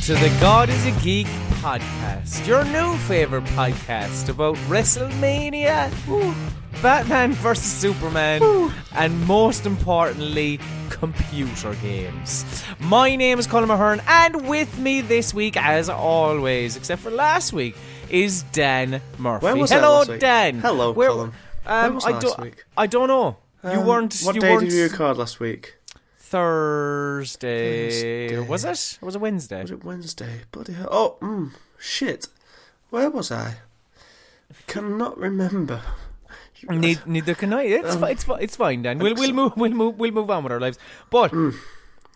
to the God is a Geek podcast, your new favorite podcast about WrestleMania, Batman vs Superman, and most importantly, computer games. My name is Colm Ahern, and with me this week, as always, except for last week, is Dan Murphy. Where was Hello, last week? Dan. Hello, Colm. Where was last week? I don't know. What day did you record last week? Thursday. Was it? Or was it Wednesday? Was it Wednesday? Bloody hell. Oh, shit. Where was I? I cannot remember. Neither can I. It's fine, Dan. We'll move on with our lives. But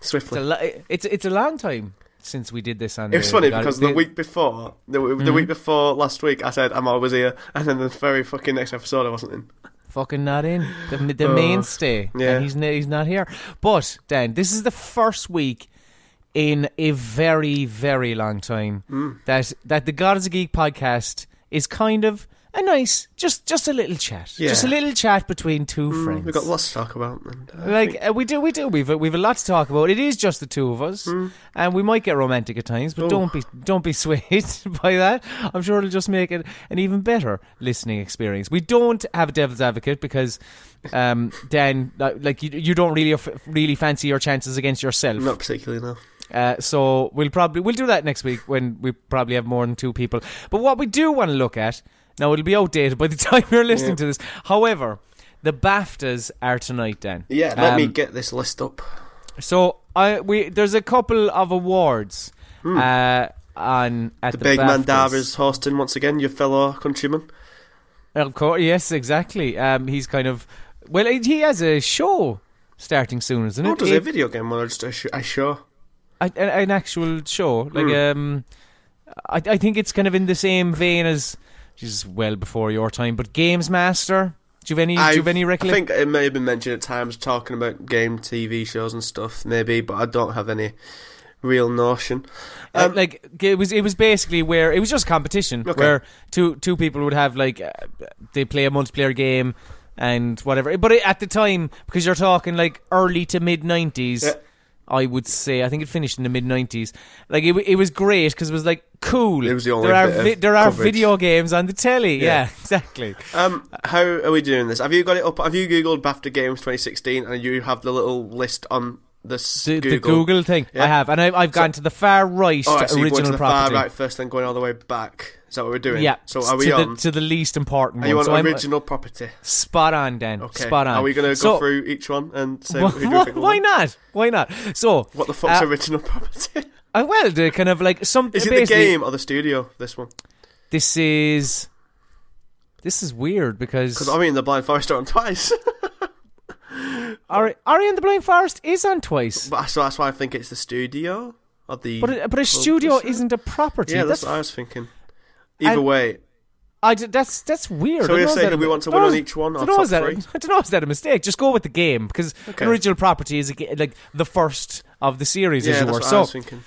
swiftly, it's a long time since we did this. It was funny because the week before last week, I said I'm always here, and then the very fucking next episode I wasn't in. Fucking not in the mainstay. Yeah, and he's not here. But Dan, this is the first week in a very, very long time that the God is a Geek podcast is kind of a nice, just a little chat, just a little chat between two friends. We've got lots to talk about, and we do. We've a lot to talk about. It is just the two of us, and we might get romantic at times, but don't be swayed by that. I'm sure it'll just make it an even better listening experience. We don't have a devil's advocate because Dan, like you don't really fancy your chances against yourself. Not particularly, no. So we'll do that next week when we probably have more than two people. But what we do want to look at. Now, it'll be outdated by the time you're listening to this. However, the BAFTAs are tonight, Dan. Yeah, let me get this list up. So, there's a couple of awards at the big BAFTAs. man Dar is hosting once again, your fellow countryman. Of course, yes, exactly. He's kind of... Well, he has a show starting soon, isn't it? Oh, does a video game or just a show? An actual show. Like, I think it's kind of in the same vein as... She's well before your time, but Games Master. Do you have any recollection? I think it may have been mentioned at times talking about game TV shows and stuff, maybe, but I don't have any real notion. It was basically where it was just competition, where two people would have they play a multiplayer game and whatever. But at the time, because you're talking like early to mid 90s. I would say, I think it finished in the mid-90s. Like, it was great because it was like, cool. It was the only there are video games on the telly. Yeah, exactly. How are we doing this? Have you got it up? Have you Googled BAFTA Games 2016 and you have the little list on the Google thing? Yeah. I have. And I've gone to the far right so original you're going to the property. far right first, then going all the way back. Is that what we're doing? Yeah. So are we to the least important one? Are you on original property? Spot on, Dan. Okay. Spot on. Are we going to go through each one and say who do we think? Why not? Why not? So, what the fuck's original property? Well, the kind of like some. Is it the game or the studio? This one. This is weird because Ori and the Blind Forest are on twice. Ori and the Blind Forest is on twice. So that's why I think it's the studio or the. But a studio isn't a property. Yeah, that's what I was thinking. Either way. That's weird. So you're saying we want to win on each one or top three? I don't know, is that a mistake? Just go with the game, because the original property is like the first of the series, as you were. That's what I was thinking.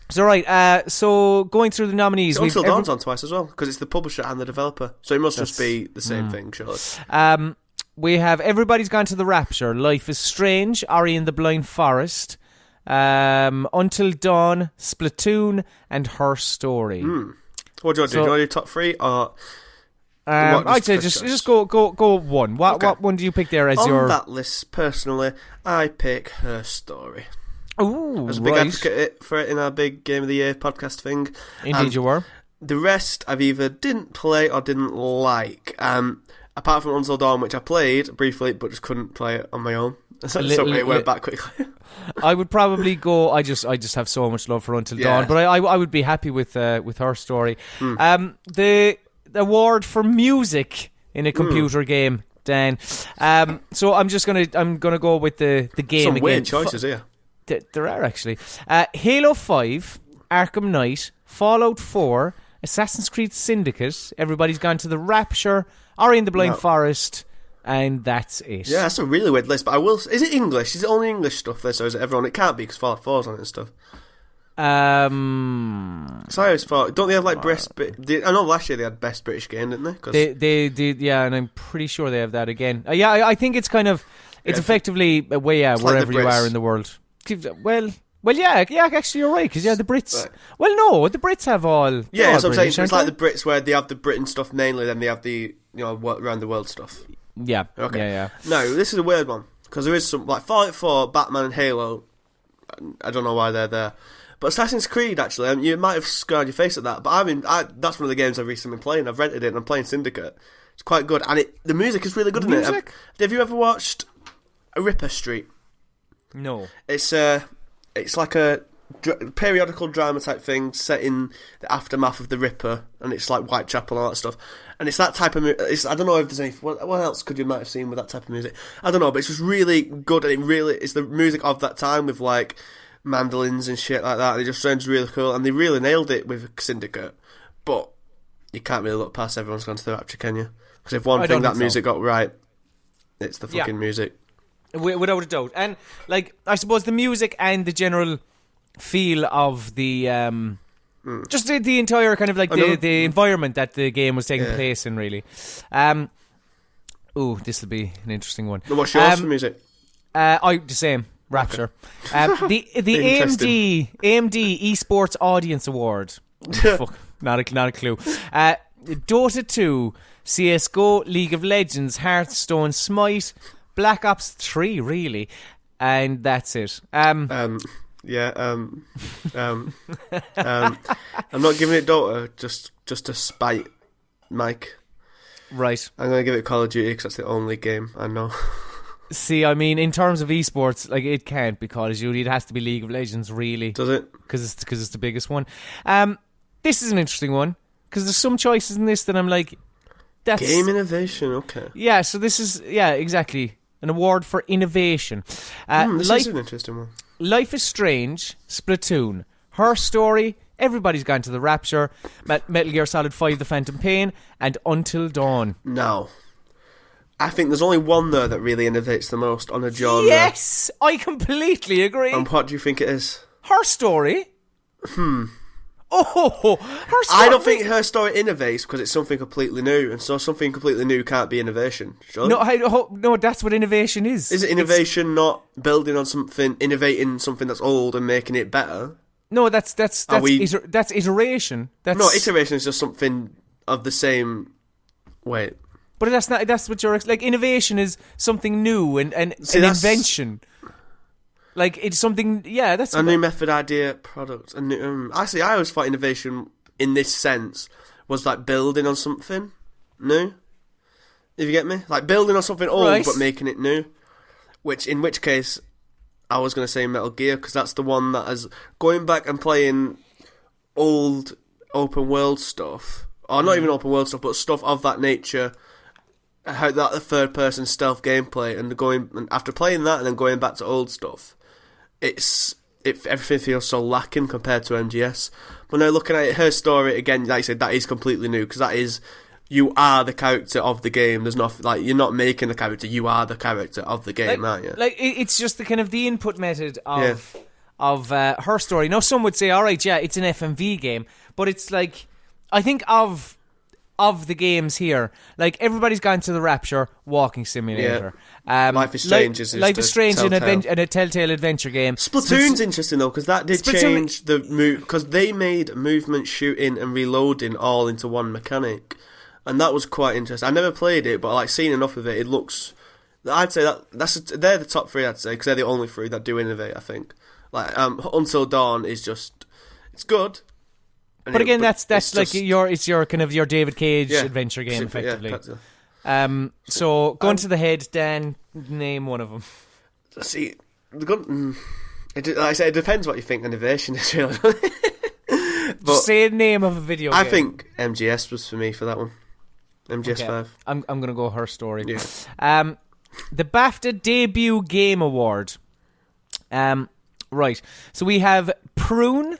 So right, so going through the nominees, Until Dawn's on twice as well, because it's the publisher and the developer, so it must just be the same thing, surely. We have Everybody's Gone to the Rapture, Life is Strange, Ori and the Blind Forest, Until Dawn, Splatoon, and Her Story. What do you want to do? Do you want to do top three or? I'd say just go one. What one do you pick there as your? On that list, personally, I pick Her Story. Ooh, I was a big advocate for it in our big Game of the Year podcast thing. Indeed, you were. The rest I've either didn't play or didn't like. Apart from Until Dawn, which I played briefly, but just couldn't play it on my own. So it went back quickly. I would probably go. I just have so much love for Until Dawn, but I would be happy with Her Story. The award for music in a computer game, Dan. So I'm gonna go with the game. Some again. weird choices here. There are actually Halo 5, Arkham Knight, Fallout 4, Assassin's Creed Syndicate. Everybody's Gone to the Rapture, Ori and the Blind Forest. And that's it. Yeah, that's a really weird list. But I will. Is it English? Is it only English stuff there? So is it everyone? It can't be because Fallout 4's on it and stuff. So I always thought, don't they have like best? I know last year they had best British game, didn't they? Cause they did, yeah, and I'm pretty sure they have that again. I think it's kind of effectively wherever you are in the world. Well, Well, yeah, actually you're right, because the Brits... Right. Well, no, the Brits have all... Yeah, that's what I'm saying. So it's like the Brits where they have the Britain stuff mainly, then they have the, around the world stuff. Yeah, okay. Yeah. No, this is a weird one, because there is some, like, Fallout 4, Batman and Halo, I don't know why they're there. But Assassin's Creed, actually, you might have scarred your face at that, but that's one of the games I've recently been playing. I've rented it, and I'm playing Syndicate. It's quite good, and the music is really good in it. Have you ever watched Ripper Street? No. It's like a periodical drama type thing set in the aftermath of the Ripper, and it's like Whitechapel and all that stuff. And it's that type of I don't know if there's any... What else could you might have seen with that type of music? I don't know, but it's just really good, and it's the music of that time with, like, mandolins and shit like that, and it just sounds really cool, and they really nailed it with Syndicate. But you can't really look past Everyone's Gone to the Rapture, can you? Because if one thing that music got right, it's the fucking music. Without a doubt. And, like, I suppose the music and the general feel of the just the entire kind of like the environment that the game was taking place in, really. This will be an interesting one. What's yours for music? The same. Rapture. Okay. The AMD Esports Audience Award. Fuck, not a clue. Dota 2, CS:GO, League of Legends, Hearthstone, Smite, Black Ops 3, really, and that's it. I'm not giving it Dota just to spite Mike. Right. I'm going to give it Call of Duty because that's the only game I know. See, I mean, in terms of esports, like, it can't be Call of Duty. It has to be League of Legends, really. Does it? Because it's the biggest one. This is an interesting one, because there's some choices in this that I'm like, that's... Game innovation, okay. Yeah, so this is, exactly, an award for innovation. This is an interesting one. Life is Strange, Splatoon, Her Story, Everybody's Gone to the Rapture, Metal Gear Solid 5, The Phantom Pain, and Until Dawn. No. I think there's only one there that really innovates the most on a genre. Yes! I completely agree. And what do you think it is? Her Story? Oh, Her Story. I don't think Her Story innovates because it's something completely new, and so something completely new can't be innovation. Surely? No, that's what innovation is. Is it innovation not building on something, innovating something that's old and making it better? No, that's iteration. No, iteration is just something of the same... Wait. But that's what you're... Like, innovation is something new and an invention. Like, it's something... Yeah, that's... A new method, idea, product. Actually, I always thought innovation, in this sense, was like building on something new. If you get me? Like, building on something old, but making it new. In which case, I was going to say Metal Gear, because that's the one that is... Going back and playing old open world stuff, or not even open world stuff, but stuff of that nature... How that the third person stealth gameplay, and after playing that and then going back to old stuff, everything feels so lacking compared to MGS. But now looking at it, Her Story again, like I said, that is completely new, because that is, you are the character of the game. There's not like, you're not making the character, you are the character of the game, aren't you? Like, it's just the kind of the input method of Her Story. Now some would say, all right, yeah, it's an FMV game, but it's like, I think of the games here, like, Everybody's Gone to the Rapture, walking simulator. Life is Strange is Life is Strange and a Telltale adventure game. Splatoon's interesting though, because that did change the move, because they made movement, shooting, and reloading all into one mechanic, and that was quite interesting. I never played it, but like seeing enough of it, it looks. I'd say they're the top three. I'd say, because they're the only three that do innovate. I think like Until Dawn is just, it's good. But again, that's like your kind of your David Cage adventure game, effectively. So going to the head, Dan, name one of them. See, like I say, it depends what you think innovation is, really. Just say the name of a video game. I think MGS was for me for that one. MGS 5. I'm gonna go Her Story. Yeah. The BAFTA Debut Game Award. Right. So we have Prune,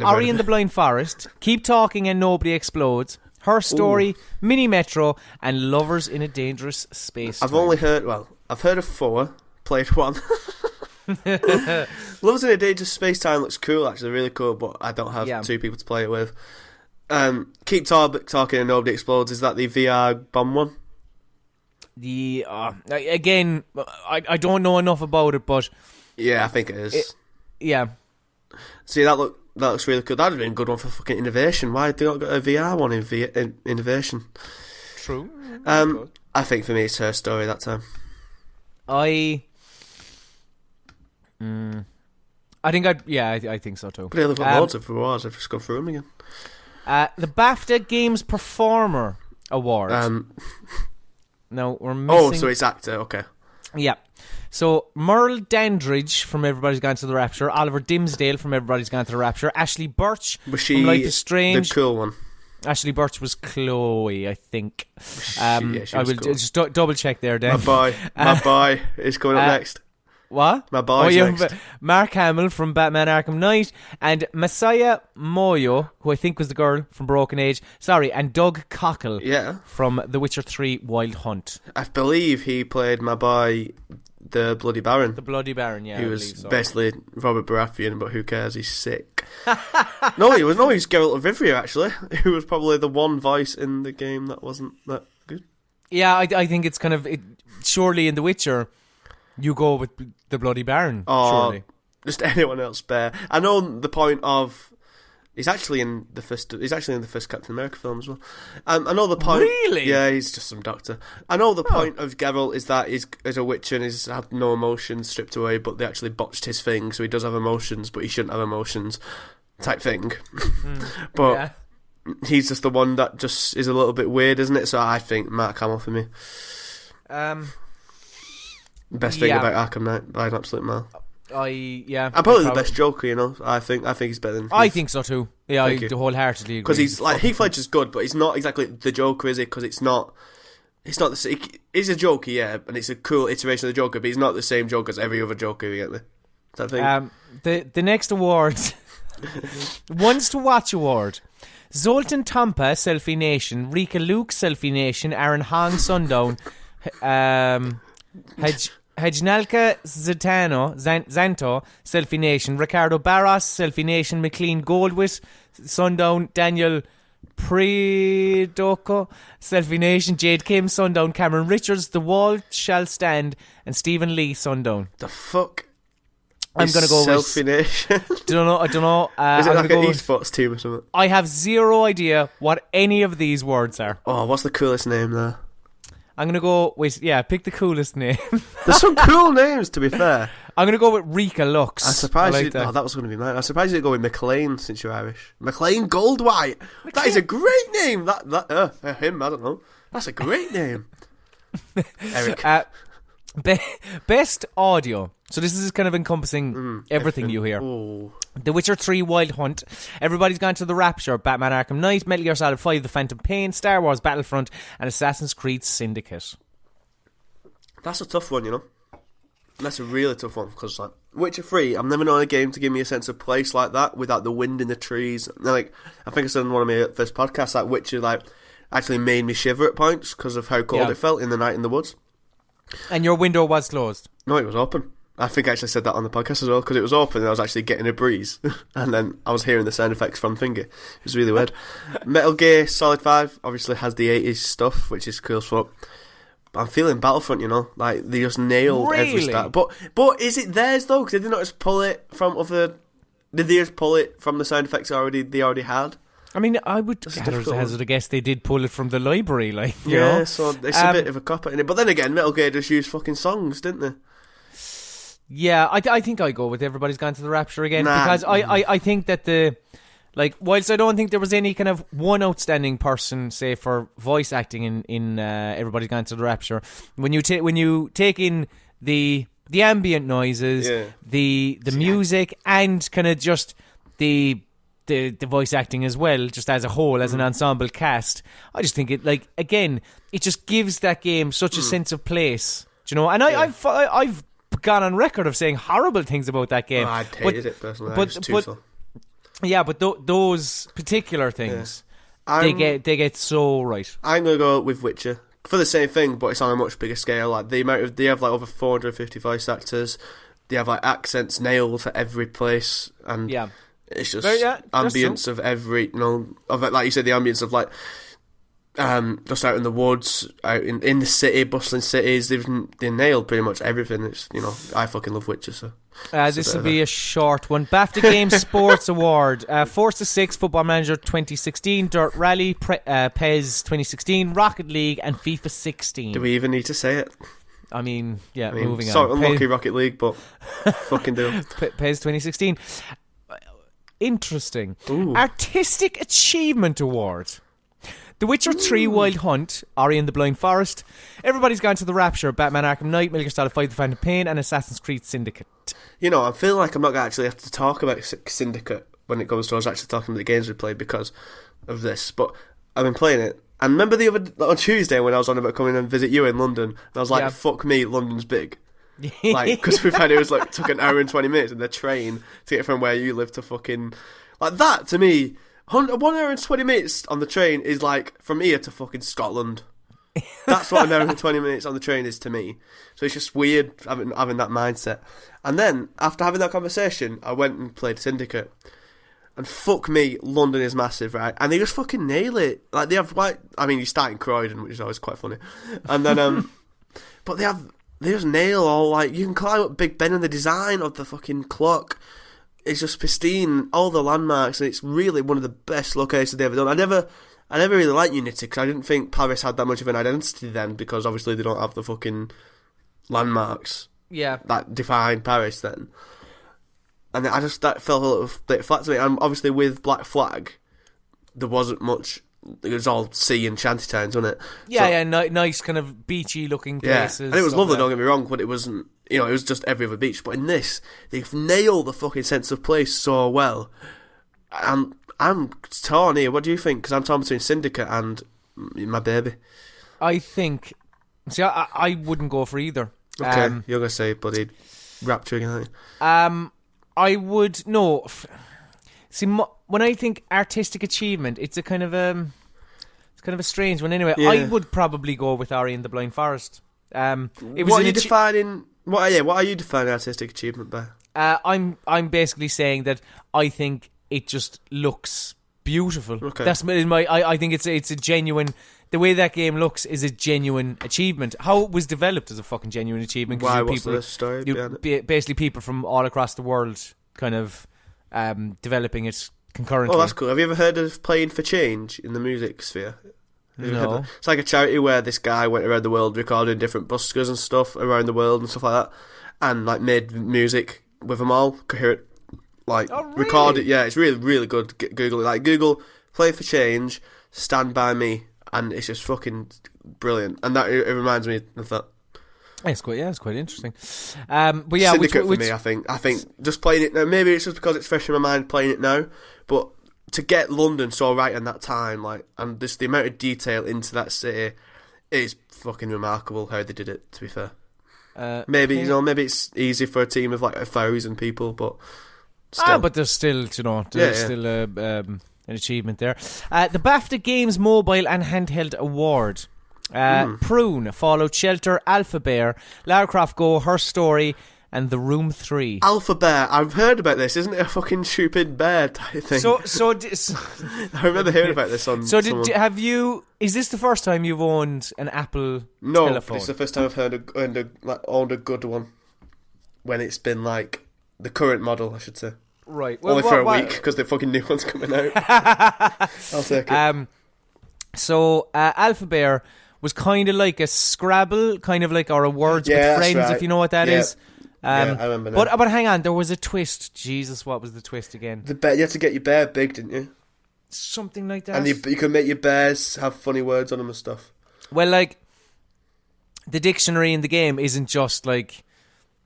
Ori and the Blind Forest, Keep Talking and Nobody Explodes, Her Story, Mini Metro, and Lovers in a Dangerous Space. I've heard of 4, played 1. Lovers in a Dangerous Space Time looks cool, actually, really cool, but I don't have 2 people to play it with. Keep Talking and Nobody Explodes, is that the VR bomb one? Again, I don't know enough about it, but... Yeah, I think it is. See, that looks really good. That'd have been a good one for fucking innovation. Why have they not got a VR one in innovation? True. I think for me it's Her Story that time. I think so too. But they've got loads of awards. I've just gone through them again. The BAFTA Games Performer Award. Now we're missing. Oh, so it's actor. Okay. Yeah. So Merle Dandridge from Everybody's Gone to the Rapture, Oliver Dimsdale from Everybody's Gone to the Rapture, Ashley Birch from Life is Strange. The cool one. Ashley Birch was Chloe, I think. She I was will cool. just double check there, Dan. My boy is coming up next. What? My boy's next. Mark Hamill from Batman Arkham Knight, and Messiah Moyo, who I think was the girl from Broken Age. Sorry, and Doug Cockle from The Witcher 3 Wild Hunt. I believe he played my boy, the Bloody Baron. The Bloody Baron, yeah. He was basically Robert Baratheon, but who cares? He's sick. No, he was Geralt of Rivia, actually. He was probably the one voice in the game that wasn't that good. Yeah, I think it's kind of... surely in The Witcher... You go with the Bloody Baron, surely. Just anyone else bear. I know the point of... He's actually in the first Captain America film as well. I know the point... Really? Yeah, he's just some doctor. I know the point of Geralt is that he's a witcher and he's had no emotions stripped away, but they actually botched his thing, so he does have emotions, but he shouldn't have emotions, type thing. But he's just the one that just is a little bit weird, isn't it? So I think Mark Hamill for me. Best thing about Arkham Knight by an absolute mile. I'm probably the best Joker, you know. I think he's better than Heath. I think so too. Yeah, I wholeheartedly agree. Because he's like Heath Ledger's good, but he's not exactly the Joker, is he? Because it's not the. He's a Joker, yeah, and it's a cool iteration of the Joker, but he's not the same Joker as every other Joker. You get me? That thing. The next award, Ones to Watch Award. Zoltan Tompa, Selfie Nation. Rika Luke, Selfie Nation. Aaron Hong, Sundown. Hejnalka Zanto, Selfie Nation. Ricardo Barros, Selfie Nation. McLean Goldwit, Sundown. Daniel Predoco, Selfie Nation. Jade Kim, Sundown. Cameron Richards, The Wall Shall Stand. And Stephen Lee, Sundown. The fuck? I'm going to go with Selfie Nation. I don't know. Is it like an esports team or something? I have zero idea what any of these words are. Oh, what's the coolest name there? I'm going to go with, pick the coolest name. There's some cool names, to be fair. I'm going to go with Rika Lux. I'm surprised that was going to be mine. I'm surprised you didn't go with McLean since you're Irish. McLean Goldwhite. That is a great name. Him, I don't know. That's a great name. Eric. Best audio. So this is kind of encompassing everything you hear. Ooh. The Witcher 3 Wild Hunt, Everybody's Gone to the Rapture, Batman Arkham Knight, Metal Gear Solid 5 The Phantom Pain, Star Wars Battlefront, and Assassin's Creed Syndicate. That's a tough one, you know. That's a really tough one because like Witcher 3, I've never known a game to give me a sense of place like that without the wind in the trees. And, like I think I said in one of my first podcasts that Witcher actually made me shiver at points because of how cold it felt in the night in the woods. And your window was closed? No, it was open. I think I actually said that on the podcast as well because it was open and I was actually getting a breeze and then I was hearing the sound effects from Finger. It was really weird. Metal Gear Solid 5 obviously has the 80s stuff, which is cool as fuck. But I'm feeling Battlefront, you know, like they just nailed every start. But is it theirs though? Because did they not just pull it from other? Did they just pull it from the sound effects they already had? I mean, I would hazard a guess they did pull it from the library, like you know. So it's a bit of a cop in it. But then again, Metal Gear just used fucking songs, didn't they? Yeah, I think I go with Everybody's Gone to the Rapture again because I think that whilst I don't think there was any kind of one outstanding person, say for voice acting in Everybody's Gone to the Rapture, when you take in the ambient noises, the music, and kind of just the voice acting as well, just as a whole, as an ensemble cast, I just think it it just gives that game such a sense of place, do you know? And I've gone on record of saying horrible things about that game. I hated it personally. But those particular things, they get so right. I'm gonna go with Witcher for the same thing, but it's on a much bigger scale. Like they have over 450 voice actors. They have accents nailed for every place, and it's just ambience of every, you know, of like you said, the ambience of just out in the woods, out in the city, bustling cities. They nailed pretty much everything. It's, you know, I fucking love Witcher, so. This will be a short one. BAFTA Games Sports Award. Forza 6, Football Manager 2016, Dirt Rally, PES 2016, Rocket League, and FIFA 16. Do we even need to say it? I mean, moving on. Sorry, unlucky Rocket League, but fucking do. PES 2016. Interesting. Ooh. Artistic Achievement Award. The Witcher 3 Wild Hunt, Ori and the Blind Forest, Everybody's Gone to the Rapture, Batman Arkham Knight, Metal Gear Solid 5 The Phantom Pain, and Assassin's Creed Syndicate. You know, I feel like I'm not going to actually have to talk about Syndicate when it comes to us actually talking about the games we played because of this, but I've been playing it. And remember on Tuesday when I was on about coming and visit you in London, and I was like, fuck me, London's big. Like, because we've had, it was like, took an hour and 20 minutes in the train to get from where you live to fucking, like that to me. 1 hour and 20 minutes on the train is like from here to fucking Scotland. That's what an hour and 20 minutes on the train is to me. So it's just weird having that mindset. And then after having that conversation, I went and played Syndicate. And fuck me, London is massive, right? And they just fucking nail it. Like they have you start in Croydon, which is always quite funny. And then but they just nail all, like, you can climb up Big Ben, and the design of the fucking clock is just pristine, all the landmarks, and it's really one of the best locations they've ever done. I never really liked Unity because I didn't think Paris had that much of an identity then, because obviously they don't have the fucking landmarks that define Paris then. And that felt a little bit flat to me. And obviously with Black Flag, there wasn't much. It was all sea and shanty towns, wasn't it? Yeah, nice kind of beachy looking places. Yeah, and it was lovely, don't get me wrong, but it wasn't, you know, it was just every other beach. But in this, they've nailed the fucking sense of place so well. And I'm torn here. What do you think? Because I'm torn between Syndicate and my baby. I think... See, I wouldn't go for either. Okay, you're going to say bloody Rapture again, aren't you? I would... No... See, when I think artistic achievement, it's a kind of a strange one. Anyway, I would probably go with Ori and the Blind Forest. What are you defining artistic achievement by? I'm basically saying that I think it just looks beautiful. Okay. That's I think it's a genuine. The way that game looks is a genuine achievement. How it was developed is a fucking genuine achievement. Why? What's the story behind it? Basically, people from all across the world kind of. Developing it concurrently. Oh, that's cool. Have you ever heard of Playing for Change in the music sphere? No. It's like a charity where this guy went around the world recording different buskers and stuff around the world and stuff like that, and like made music with them all, coherent, like record it. Yeah, it's really, really good. Google it. Like Google Play for Change, Stand By Me, and it's just fucking brilliant. And that it reminds me of that. It's quite interesting. But yeah, Syndicate for me, I think just playing it now. Maybe it's just because it's fresh in my mind playing it now. But to get London so right in that time, like, and just the amount of detail into that city is fucking remarkable. How they did it. To be fair, maybe maybe it's easy for a team of like 1,000 people, but still. But there's still, still an achievement there. The BAFTA Games Mobile and Handheld Award. Prune, Fallout Shelter, Alpha Bear, Lara Croft Go, Her Story, and The Room 3. Alpha Bear, I've heard about this. Isn't it a fucking stupid bear type thing? So I remember hearing about this on. So have you? Is this the first time you've owned an Apple telephone? No, it's the first time I've owned a good one. When it's been like the current model, I should say. Right. Well, only for a week because the fucking new one's coming out. I'll take it. So Alpha Bear was kind of like a Scrabble, kind of like our Words with Friends, right. If you know what that is. I remember now. But hang on, there was a twist. Jesus, what was the twist again? You had to get your bear big, didn't you? Something like that. And you could make your bears have funny words on them and stuff. Well, like, the dictionary in the game isn't just like,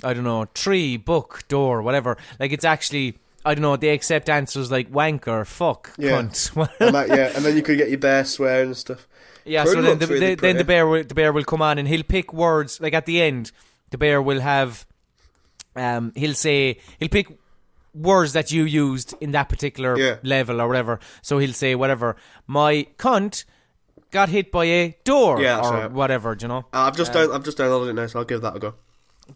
I don't know, tree, book, door, whatever. Like, it's actually... I don't know, they accept answers like wanker, fuck, cunt. And then you could get your bear swearing and stuff. Yeah, so then the bear will come on and he'll pick words, like at the end, the bear will have, he'll pick words that you used in that particular level or whatever. So he'll say whatever, my cunt got hit by a door or whatever, do you know? I've just downloaded it now, so I'll give that a go.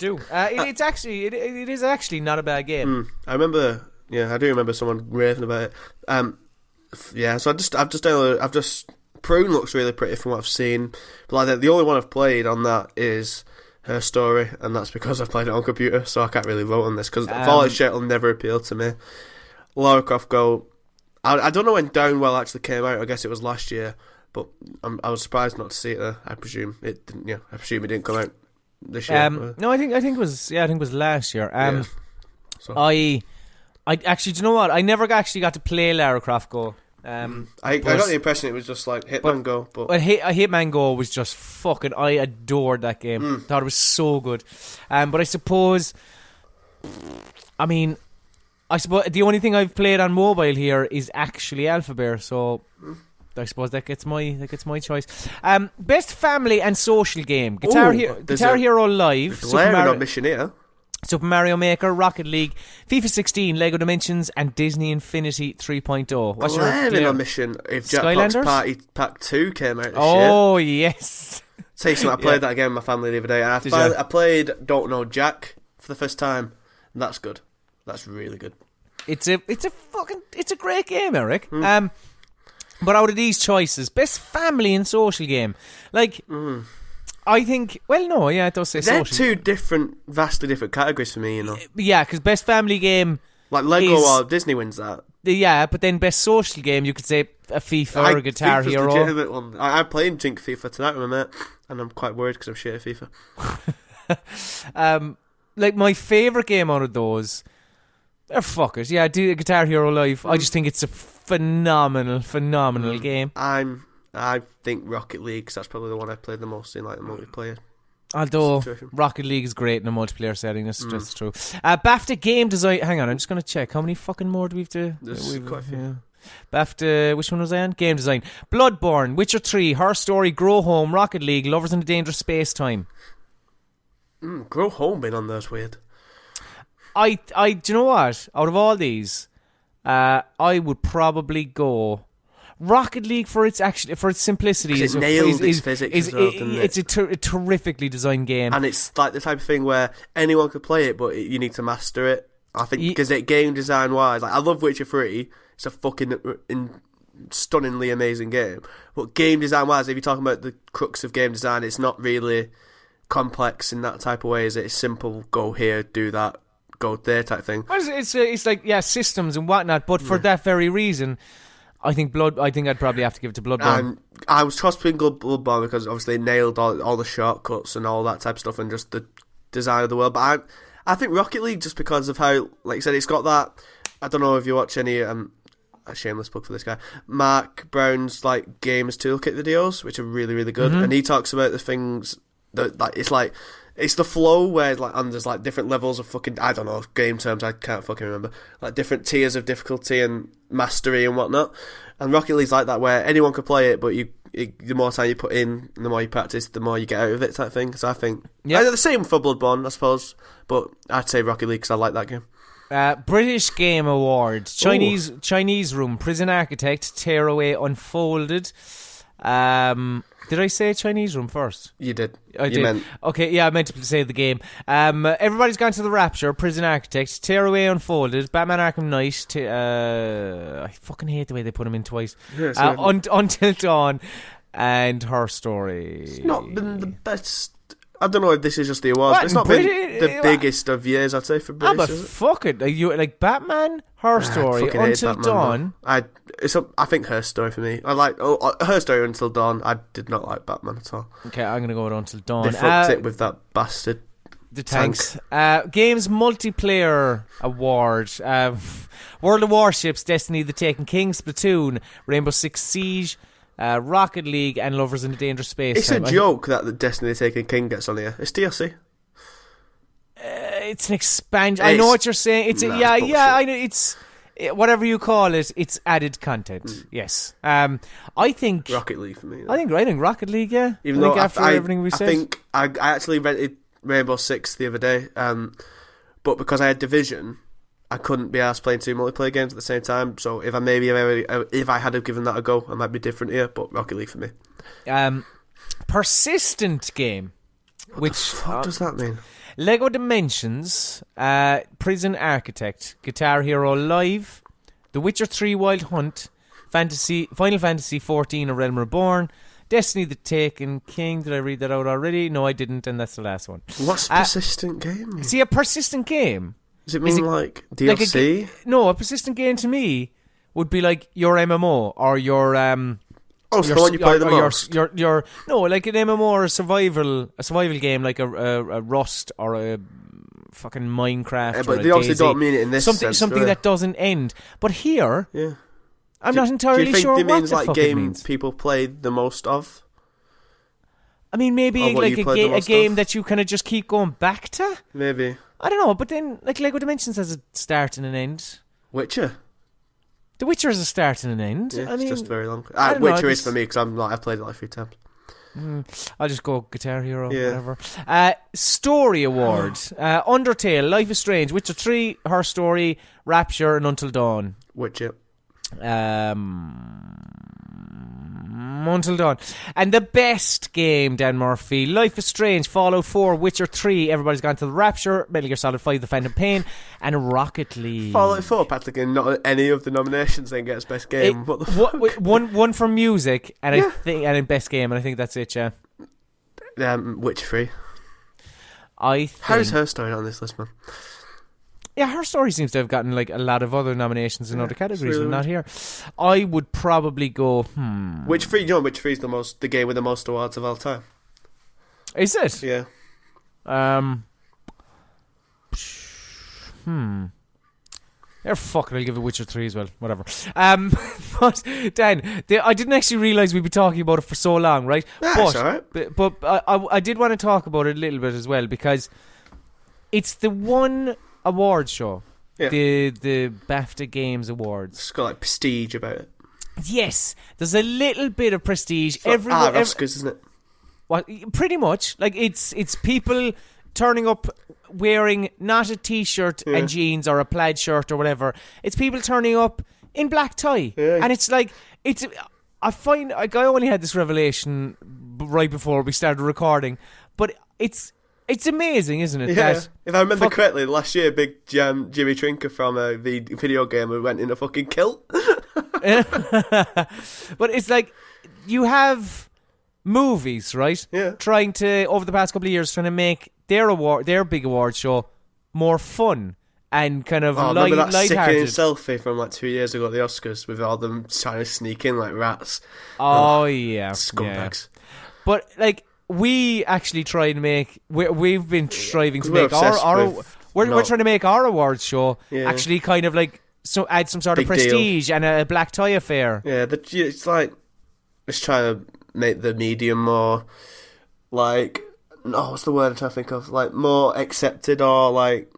It is actually not a bad game. I do remember someone raving about it. So I've just Prune looks really pretty from what I've seen. But like the only one I've played on that is Her Story, and that's because I've played it on computer, so I can't really vote on this because Fallout shit will never appeal to me. Lara Croft Go. I don't know when Downwell actually came out. I guess it was last year, but I was surprised not to see it there. I presume it didn't. Yeah, I presume it didn't come out this year. No, I think it was. Yeah, I think it was last year. So. I actually, do you know what? I never actually got to play Lara Croft Go. I got the impression it was just like Hitman Go, but Hitman Go was just fucking. I adored that game. Thought it was so good. But I suppose, I suppose the only thing I've played on mobile here is actually Alphabet. So I suppose that gets my choice. Best family and social game: Guitar Hero Live, mission here. Super Mario Maker, Rocket League, FIFA 16, Lego Dimensions, and Disney Infinity 3.0. What's your mission? If Jackbox Party Pack 2 came out this year. Oh, yes. Tell you something, I played that again with my family the other day, and I played Don't Know Jack for the first time, and that's good. That's really good. It's a great game, Eric. But out of these choices, best family and social game, like... I think, well, no, yeah, it does say They're social. two vastly different categories for me, you know. Yeah, because best family game... Like Lego or Disney wins that. Yeah, but then best social game, you could say a FIFA or a Guitar Hero. FIFA's the legitimate one. I played Jink FIFA tonight with my mate, and I'm quite worried because I'm shit at FIFA. Like, my favourite game out of those... They're fuckers. Yeah, I do Guitar Hero Live. I just think it's a phenomenal game. I think Rocket League, cause that's probably the one I played the most in, like the multiplayer. Although Rocket League is great in a multiplayer setting, that's true. BAFTA Game Design. Hang on, I'm just going to check how many fucking more do we have to. There's quite a few. Yeah. BAFTA, which one was I on? Game Design. Bloodborne, Witcher 3, Her Story, Grow Home, Rocket League, Lovers in a Dangerous Space Time. Grow Home being on there's weird. Do you know what? Out of all these, I would probably go. Rocket League for its simplicity is its physics as well, it's a terrifically designed game, and it's like the type of thing where anyone could play it, but you need to master it. I think because game design wise, like I love Witcher 3. It's a fucking stunningly amazing game, but game design wise, if you're talking about the crux of game design, it's not really complex in that type of way. Is it? It's simple. Go here, do that. Go there, type thing. It's like systems and whatnot, but for that very reason. I think I'd probably have to give it to Bloodborne. I was tossed between Bloodborne because obviously it nailed all the shortcuts and all that type of stuff and just the design of the world. But I think Rocket League, just because of how, like you said, it's got that. I don't know if you watch any a shameless plug for this guy, Mark Brown's like Gamers Toolkit videos, which are really really good, and he talks about the things that like it's the flow where like and there's like different levels of fucking I don't know game terms I can't fucking remember, like different tiers of difficulty and mastery and whatnot. And Rocket League's like that where anyone can play it, but the more time you put in and the more you practice, the more you get out of it type thing. So I think the same for Bloodborne, I suppose, but I'd say Rocket League because I like that game. British Game Awards, Chinese Room, Prison Architect, Tearaway Unfolded. Did I say Chinese Room first? You did. I did. Okay, yeah, I meant to say the game. Everybody's Gone to the Rapture, Prison Architect, Tearaway Unfolded, Batman Arkham Knight. I fucking hate the way they put them in twice. Yes, Until Dawn, and Her Story. It's not been the best. I don't know if this is just the awards. It's not been the biggest of years, I'd say, for British. But fuck it. You like Batman, Her Story, Until Dawn. I think Her Story for me. I like Her Story, Until Dawn. I did not like Batman at all. Okay, I'm gonna go with Until Dawn. They fucked it with that bastard. The tanks. Games Multiplayer Award. World of Warships, Destiny: The Taken King, Splatoon, Rainbow Six Siege. Rocket League and Lovers in a Dangerous Space. It's a joke that the Destiny Taken King gets on here. It's DLC. It's an expansion. I know what you're saying. It's I know. It's whatever you call it. It's added content. Yes. I think Rocket League for me. I think Rocket League. Yeah. Even though after everything we said, I think I actually rented Rainbow Six the other day. But because I had Division, I couldn't be asked playing two multiplayer games at the same time. So if I had given that a go, I might be different here. But Rocket League for me. Persistent game. What the fuck does that mean? Lego Dimensions, Prison Architect, Guitar Hero Live, The Witcher 3 Wild Hunt, Final Fantasy 14: A Realm Reborn, Destiny: The Taken King. Did I read that out already? No, I didn't, and that's the last one. What's persistent game? See, a persistent game. Does it mean like DLC? No, a persistent game to me would be like your MMO or your so the one you play the most. Your no, like an MMO or a survival game, like a Rust or a fucking Minecraft. Yeah, but or they obviously Daisy. don't mean it in this something sense. Something that doesn't end. But here, I'm not entirely sure do you think it means what like the fuck it means. People play the most of? I mean, maybe like a game that you kind of just keep going back to. Maybe. I don't know, but then like Lego Dimensions has a start and an end. Witcher. The Witcher has a start and an end. Yeah, I mean, it's just very long. know, Witcher is for me because I've played it like 3 times. I'll just go Guitar Hero, whatever. Story Award: Undertale, Life is Strange, Witcher 3, Her Story, Rapture, and Until Dawn. Witcher. Until Dawn. And the best game, Dan Murphy: Life is Strange, Fallout 4, Witcher 3, Everybody's Gone to the Rapture, Metal Gear Solid 5, The Phantom Pain, and Rocket League. Fallout 4, practically not any of the nominations then gets best game. What the fuck? One for music, and I think, and in best game, and I think that's it. Yeah. Witcher 3. How's Her Story on this list, man? Yeah, Her Story seems to have gotten like a lot of other nominations in other categories, and not here. I would probably go. Witcher 3, you know, Witcher 3 is the game with the most awards of all time. Is it? Yeah. Yeah, fuck it, I'll give it Witcher 3 as well. Whatever. But Dan, I didn't actually realise we'd be talking about it for so long, right? That's alright. But I did want to talk about it a little bit as well, because it's the one award show. Yeah. The BAFTA Games Awards. It's got like prestige about it. Yes, there's a little bit of prestige. Oscars, isn't it? Well, pretty much. Like it's people turning up wearing not a t-shirt and jeans or a plaid shirt or whatever. It's people turning up in black tie, and it's like I find I only had this revelation right before we started recording, but it's amazing, isn't it? Yeah. If I remember correctly, last year, big Jimmy Trinker from a video game who went in a fucking kilt. But it's like you have movies, right? Yeah. Trying to, over the past couple of years, trying to make their big award show more fun and kind of remember that lighthearted. sickening selfie from like 2 years ago at the Oscars with all them trying to sneak in like rats. Yeah. Scumbags. Yeah. But like, we actually try to make. We've been striving to make our. We're trying to make our awards show actually kind of like add some sort of prestige and a black tie affair. Yeah, it's like it's trying to make the medium more like what's the word I'm trying to think of? Like more accepted or like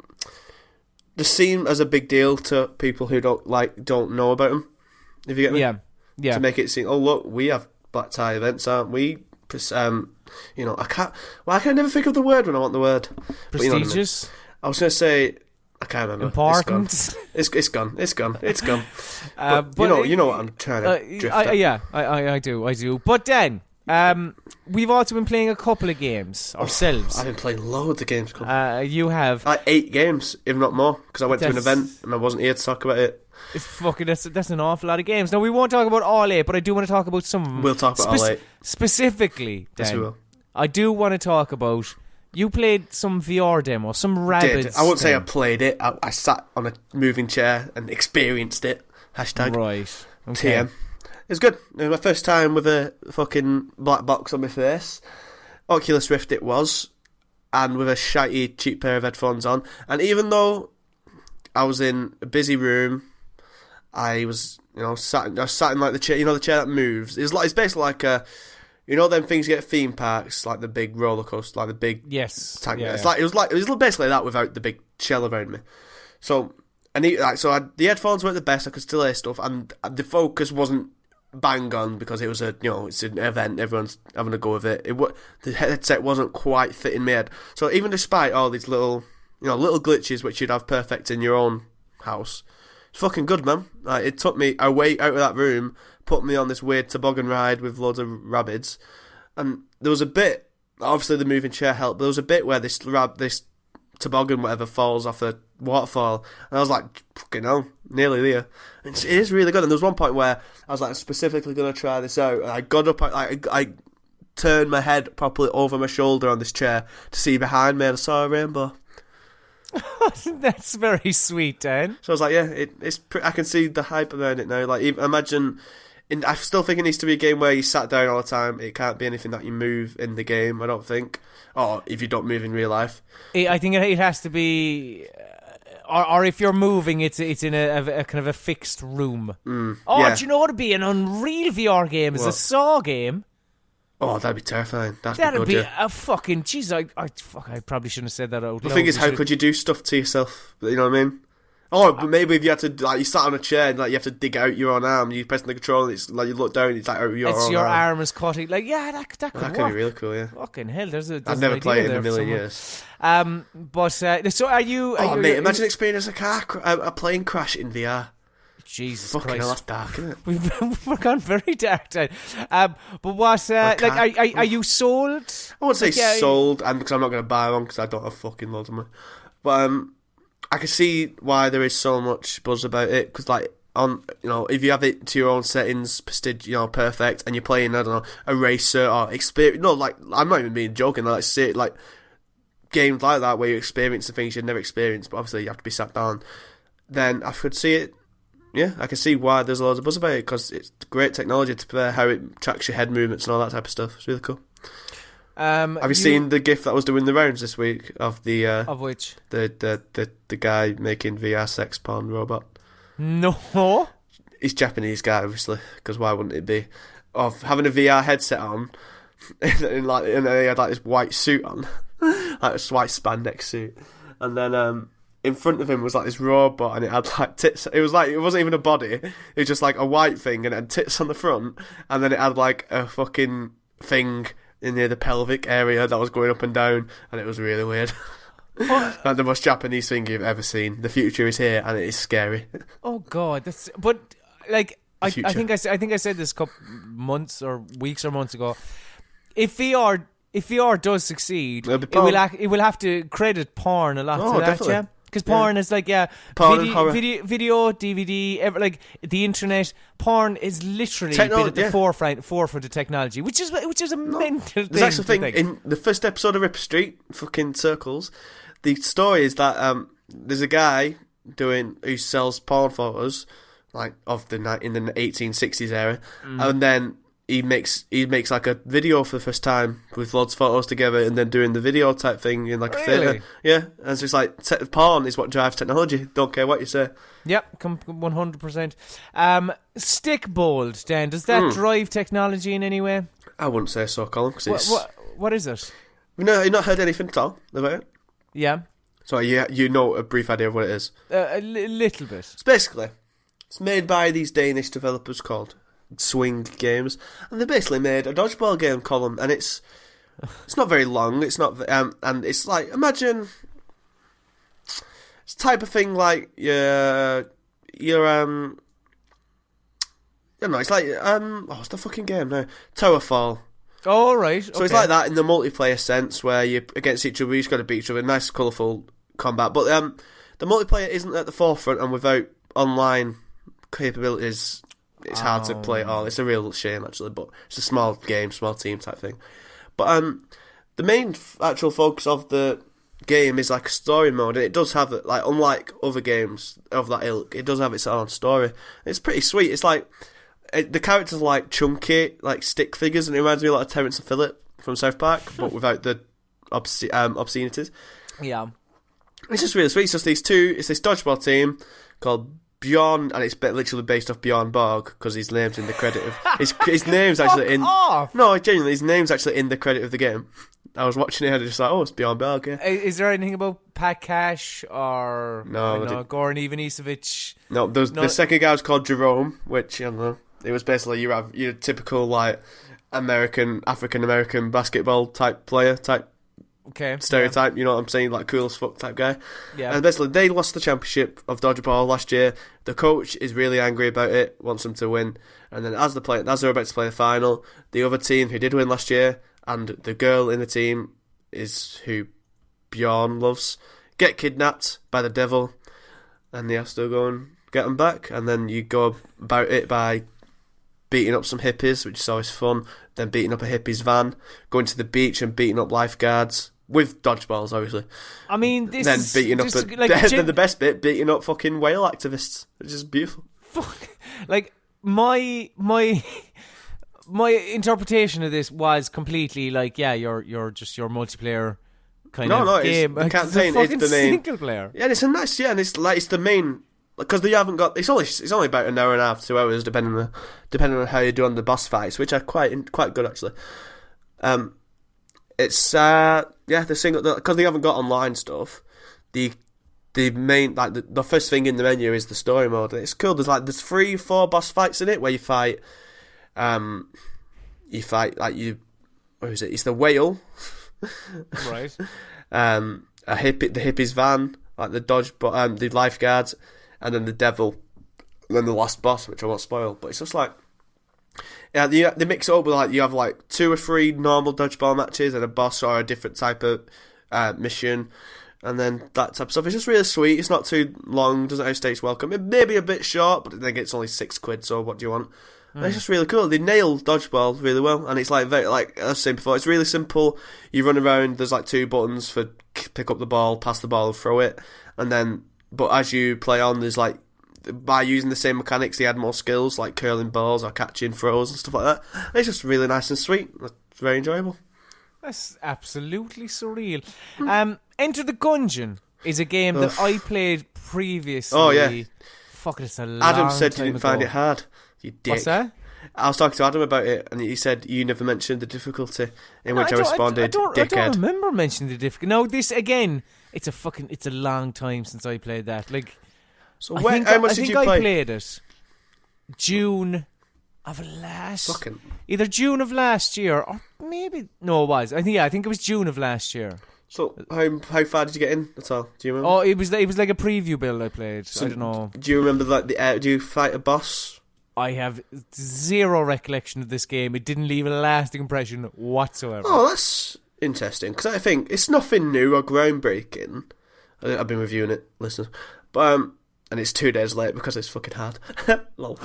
just seen as a big deal to people who don't know about them. If you get me? Yeah. To make it seem, oh look, we have black tie events, aren't we? I can never think of the word when I want the word. Prestigious. You know I was going to say, I can't remember. Important. It's gone. But you know what I'm trying to drift at. I do. But then, we've also been playing a couple of games ourselves. I've been playing loads of games. You have 8 games, if not more, because I went to an event and I wasn't here to talk about it. That's an awful lot of games. Now, we won't talk about all 8, but I do want to talk about some of them. We'll talk about all 8. Specifically, Dan, yes, we will. I do want to talk about... You played some VR demo, some Rabbids. I won't say I played it. I sat on a moving chair and experienced it. Hashtag. Right. Okay. TM. It was good. It was my first time with a fucking black box on my face. Oculus Rift it was. And with a shitey, cheap pair of headphones on. And even though I was in a busy room, I was sat in like the chair, the chair that moves. It's basically like a... You know them things you get at theme parks, like the big roller coaster, like the big tank. Yeah, it was basically that without the big shell around me. So the headphones weren't the best. I could still hear stuff, and the focus wasn't bang on because it was it's an event. Everyone's having a go with it. The headset wasn't quite fitting my head. So even despite all these little glitches which you'd have perfect in your own house, it's fucking good, man. It took me away out of that room. Put me on this weird toboggan ride with loads of rabbids, and there was a bit. Obviously, the moving chair helped. But there was a bit where this toboggan, whatever, falls off the waterfall, and I was like, fucking hell, nearly there. It is really good. And there was one point where I was like, I'm specifically going to try this out, and I got up, I turned my head properly over my shoulder on this chair to see behind me, and I saw a rainbow. That's very sweet, Dan. So I was like, yeah, I can see the hype around it now. Like, imagine, I still think it needs to be a game where you sat down all the time. It can't be anything that you move in the game, I don't think. Or if you don't move in real life. I think it has to be... Or if you're moving, it's in a kind of a fixed room. Do you know what would be an unreal VR game? Is a Saw game. Oh, that'd be terrifying. That'd be a fucking... Jeez, I probably shouldn't have said that out loud. The thing is, how could you do stuff to yourself? You know what I mean? Or but if you had to, like, you sat on a chair and, like, you have to dig out your own arm, you press the control and it's like you look down, it's like out your arm is cutting. Like, yeah, that could work. That could be really cool, yeah. Fucking hell, there's I've never played it in a million years. So are you... mate, imagine experiencing a plane crash in VR. Jesus Fucking Christ. hell, that's dark, isn't it? We've gone very dark down. But what, are you sold? I wouldn't say sold, and because I'm not going to buy one because I don't have fucking loads of money. But I can see why there is so much buzz about it, because, like, if you have it to your own settings, perfect, and you're playing, I don't know, a racer or experience. No, like, I'm not even being joking. Like, say, like, games like that where you experience the things you've never experienced, but obviously you have to be sat down. Then I could see it. Yeah, I can see why there's loads of buzz about it, because it's great technology to prepare how it tracks your head movements and all that type of stuff. It's really cool. Have you seen the GIF that was doing the rounds this week of the of which the guy making VR sex porn robot? No, he's Japanese guy, obviously, because why wouldn't it be? Of having a VR headset on, and then he had like this white suit on, like this white spandex suit, and then in front of him was like this robot, and it had like tits. It wasn't even a body. It was just like a white thing, and it had tits on the front, and then it had like a fucking thing in near the pelvic area that was going up and down, and it was really weird. Like the most Japanese thing you've ever seen. The future is here, and it is scary. Oh God, but like I think I said this a couple months or weeks or months ago. If VR does succeed, it will have to credit porn a lot to that, definitely. yeah. Because porn is like, video, DVD, like the internet. Porn is literally been at the forefront of technology, which is a mental thing. There's actually a thing in the first episode of Rip Street, fucking circles. The story is that there's a guy who sells porn photos, like in the 1860s era, and then he makes like a video for the first time with loads of photos together, and then doing the video type thing in like a theatre. Yeah, and so it's like porn is what drives technology. Don't care what you say. Yep, 100%. Stick bold, Dan. Does that drive technology in any way? I wouldn't say so, Colm. What is it? No, you've not heard anything at all about it? Yeah. So you know a brief idea of what it is? A little bit. It's made by these Danish developers called Swing Games, and they basically made a dodgeball game, Colm, and it's not very long. It's not, and it's like, imagine it's type of thing like I don't know. It's like what's the fucking game now? Towerfall. Oh, right. So it's like that in the multiplayer sense, where you're against each other, you just got to beat each other. Nice, colourful combat, but the multiplayer isn't at the forefront, and without online capabilities, it's hard to play at all. It's a real shame, actually, but it's a small game, small team type thing. But the main actual focus of the game is like a story mode, and it does have, like, unlike other games of that ilk, it does have its own story. It's pretty sweet. It's like the characters are like chunky, like stick figures, and it reminds me a lot of Terrence and Phillip from South Park, but without the obscenities. Yeah, it's just really sweet. It's just it's this dodgeball team called Bjorn, and it's literally based off Bjorn Borg, because his name's in the credit of his name's actually in. No, genuinely, his name's actually in the credit of the game. I was watching it and I was just like, it's Bjorn Borg. Yeah. Is there anything about Pat Cash or Goran Ivanisevic? No, the second guy was called Jerome, which it was basically your typical like African American basketball type player type. Okay. Stereotype, You know what I'm saying? Like cool as fuck type guy. Yeah. And basically, they lost the championship of dodgeball last year. The coach is really angry about it, wants them to win. And then as they're about to play the final, the other team who did win last year, and the girl in the team is who Bjorn loves, get kidnapped by the devil, and they have to go and get them back. And then you go about it by beating up some hippies, which is always fun. Then beating up a hippie's van, going to the beach and beating up lifeguards. With dodgeballs, obviously. I mean, this then is... beating up then the best bit, beating up fucking whale activists, which is beautiful. Like, my interpretation of this was completely like, yeah, you're just your multiplayer kind of game. It's the main single player. Yeah, and it's a nice, and it's the main, because they haven't got. It's only about an hour and a half, 2 hours, depending on how you do on the boss fights, which are quite good actually. It's the single, because they haven't got online stuff. The main, like the first thing in the menu is the story mode, and it's cool. There's 3-4 boss fights in it where you fight what is it? It's the whale, right? the hippie's van, like the lifeguards, and then the devil, and then the last boss, which I won't spoil. But it's just like. Yeah, they mix it up with you have 2 or 3 normal dodgeball matches and a boss or a different type of mission, and then that type of stuff. It's just really sweet. It's not too long. Doesn't outstay its welcome. It may be a bit short, but then it's only £6. So what do you want? And it's just really cool. They nail dodgeball really well, and it's very as I was saying before. It's really simple. You run around. There's 2 buttons for pick up the ball, pass the ball, and throw it, and then. But as you play on, there's by using the same mechanics, they add more skills like curling balls or catching throws and stuff like that. And it's just really nice and sweet. It's very enjoyable. That's absolutely surreal. Enter the Gungeon is a game that I played previously. Oh yeah, it's a long Adam said time you didn't ago. find it hard. You dick. What's that? I was talking to Adam about it, and he said you never mentioned the difficulty. In which I responded, dickhead. I don't remember mentioning the difficulty. No, this again. It's a long time since I played that. So how much did you play? I played it June of either June of last year or maybe it was. I think it was June of last year. So how far did you get in at all? Do you remember? Oh, it was like a preview build I played. So I don't know. Do you remember do you fight a boss? I have zero recollection of this game. It didn't leave a lasting impression whatsoever. Oh, that's interesting, because I think it's nothing new or groundbreaking. I've been reviewing it, listeners, but and it's 2 days late because it's fucking hard. Lol.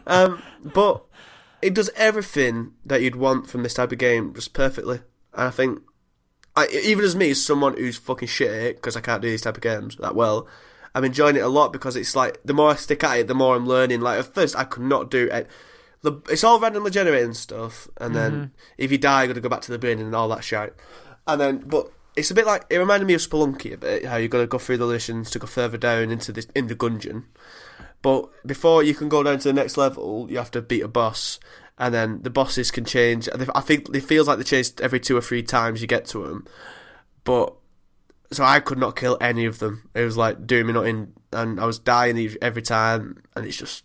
But it does everything that you'd want from this type of game just perfectly. And I think, even as me, as someone who's fucking shit at it, because I can't do these type of games that well, I'm enjoying it a lot, because it's the more I stick at it, the more I'm learning. At first, I could not do it. It's all randomly generating stuff, and then if you die, you got to go back to the beginning and all that shit. And then, but it's a bit it reminded me of Spelunky a bit, how you got to go through the missions to go further down in the gungeon. But before you can go down to the next level, you have to beat a boss, and then the bosses can change. I think it feels like they change every 2 or 3 times you get to them. But so I could not kill any of them. It was doing me nothing, and I was dying every time, and it's just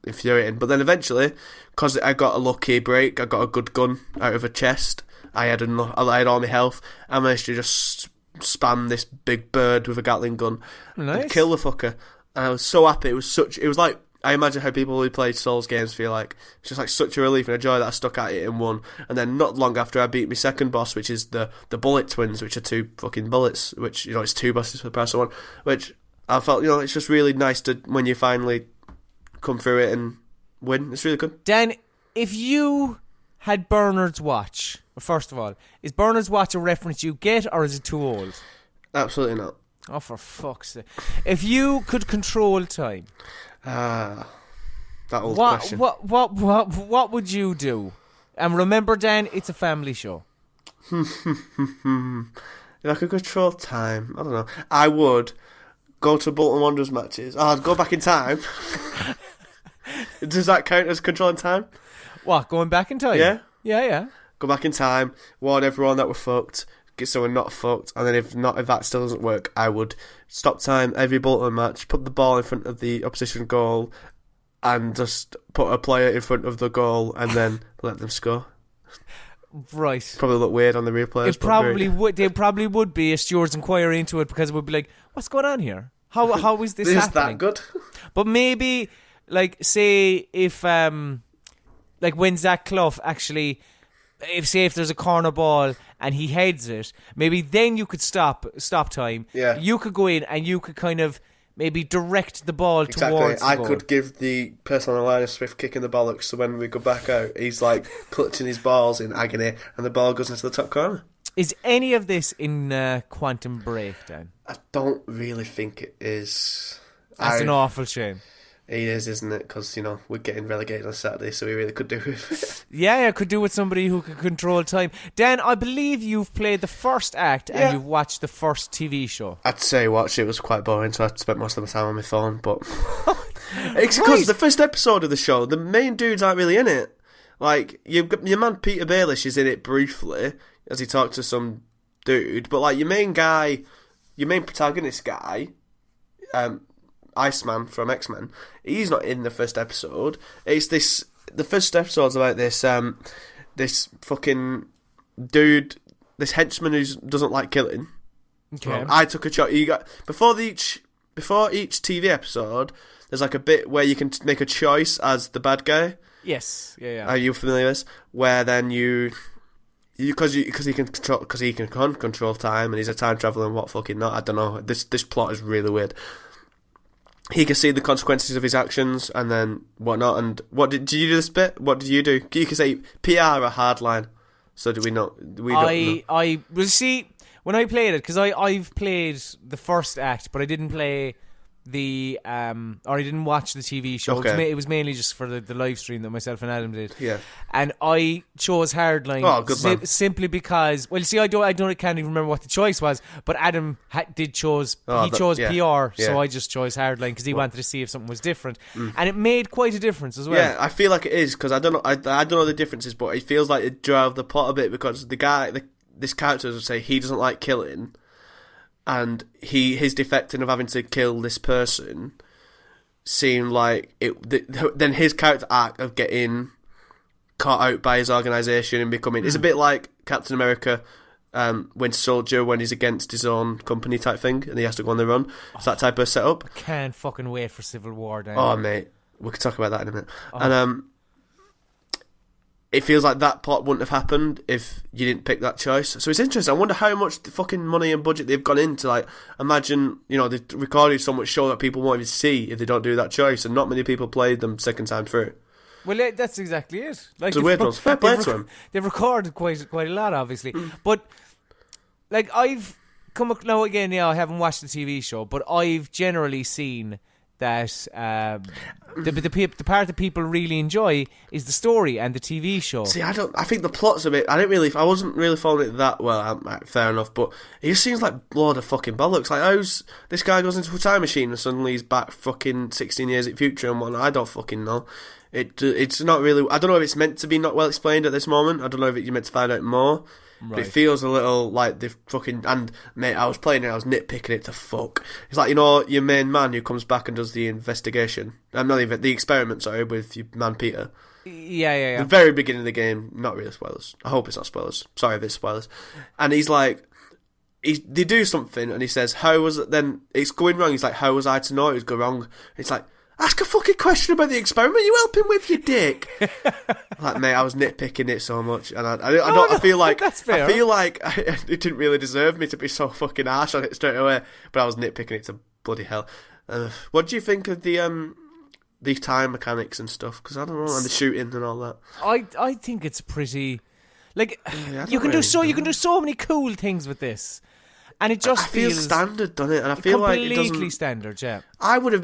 infuriating. But then eventually, because I got a lucky break, I got a good gun out of a chest. I had all my health. I managed to just spam this big bird with a Gatling gun and kill the fucker. And I was so happy. It was like, I imagine how people who play Souls games feel like. It's just such a relief and a joy that I stuck at it and won. And then not long after, I beat my second boss, which is the bullet twins, which are 2 fucking bullets, which, it's 2 bosses for the price of 1, which I felt, it's just really nice to, when you finally come through it and win. It's really good. Dan, if you had Bernard's watch, first of all, is Bernard's watch a reference you get, or is it too old? Absolutely not. Oh, for fuck's sake. If you could control time, that old question. What would you do? And remember, Dan, it's a family show. If I could control time, I don't know. I would go to Bolton Wanderers matches. I'd go back in time. Does that count as controlling time? What, going back in time? Yeah. Yeah. Go back in time, warn everyone that we're fucked, get someone not fucked, and then if that still doesn't work, I would stop time every Bolton match, put the ball in front of the opposition goal, and just put a player in front of the goal, and then let them score. Right. Probably look weird on the replays. It probably would. There probably would be a steward's inquiry into it, because it would be like, what's going on here? How is this happening? Is that good? But maybe, say if when Zach Clough actually if there's a corner ball and he heads it, maybe then you could stop time. Yeah. You could go in and you could kind of maybe direct the ball towards the I goal. could give the person on the line a swift kick in the bollocks, so when we go back out, he's like clutching his balls in agony, and the ball goes into the top corner. Is any of this in Quantum Break, Dan? I don't really think it is. That's an awful shame. It is, isn't it? Because, we're getting relegated on Saturday, so we really could do with it. Yeah, could do with somebody who could control time. Dan, I believe you've played the first act and you've watched the first TV show. I'd say watch it was quite boring, so I spent most of my time on my phone, but... It's because the first episode of the show, the main dudes aren't really in it. Like, your man Peter Baelish is in it briefly, as he talks to some dude, but, like, your main protagonist guy... Iceman from X-Men, he's not in the first episode. The first episode's about this fucking dude, this henchman who doesn't like killing. Okay. Well, I took a shot. Before each TV episode, there's like a bit where you can make a choice as the bad guy. Yes. Yeah. Are you familiar with this? Where then because he can control time and he's a time traveler and what fucking not. I don't know. This plot is really weird. He can see the consequences of his actions and then whatnot. And did you do this bit? What did you do? You can say PR or hardline. So do we not? We don't know. Well, see, when I played it, because I've played the first act, but I didn't play or I didn't watch the TV show. Okay. It was mainly just for the live stream that myself and Adam did. Yeah. And I chose hardline. Oh, good man. Simply because, well, see, I can't even remember what the choice was, but Adam chose PR, so I just chose hardline because he wanted to see if something was different, and it made quite a difference as well. Yeah, I feel like it is because I don't know the differences, but it feels like it drove the plot a bit because the guy, this character would say he doesn't like killing. And his defecting of having to kill this person seemed like then his character arc of getting caught out by his organisation and becoming... It's a bit like Captain America, Winter Soldier, when he's against his own company type thing and he has to go on the run. It's that type of setup. I can't fucking wait for Civil War, Dan. Oh, mate. We could talk about that in a minute. Oh. And it feels like that plot wouldn't have happened if you didn't pick that choice. So it's interesting. I wonder how much fucking money and budget they've gone into. Like, imagine, they've recorded so much show that people won't even see if they don't do that choice, and not many people played them second time through. Well, that's exactly it. Like, it's a weird one. Fair play to them. They've recorded quite a lot, obviously. But, like, I've come... Now, again, I haven't watched the TV show, but I've generally seen... that the part that people really enjoy is the story and the TV show. See, I think the plot's a bit... I wasn't really following it that well, fair enough, but it just seems like a load of fucking bollocks. Like, how's this guy goes into a time machine and suddenly he's back fucking 16 years in the future and whatnot? I don't fucking know. It's not really... I don't know if it's meant to be not well explained at this moment. I don't know if you're meant to find out more. Right. But it feels a little like they've fucking... And, mate, I was playing it, I was nitpicking it to fuck. It's like, your main man who comes back and does the investigation. Not even... The experiment, sorry, with your man Peter. Yeah. The very beginning of the game, not really spoilers. I hope it's not spoilers. Sorry if it's spoilers. And he's like... They do something and he says, how was it... Then it's going wrong. He's like, how was I to know it would go wrong? It's like... Ask a fucking question about the experiment you helping with, you dick. Like, mate, I was nitpicking it so much, and I feel like that's fair. I feel like it didn't really deserve me to be so fucking harsh on it straight away. But I was nitpicking it to bloody hell. What do you think of the time mechanics and stuff? Because I don't know, and the shooting and all that. I think it's pretty. Like, you can do so many cool things with this. And it just feels standard, doesn't it? And I feel like it doesn't... Completely standard, yeah. I would have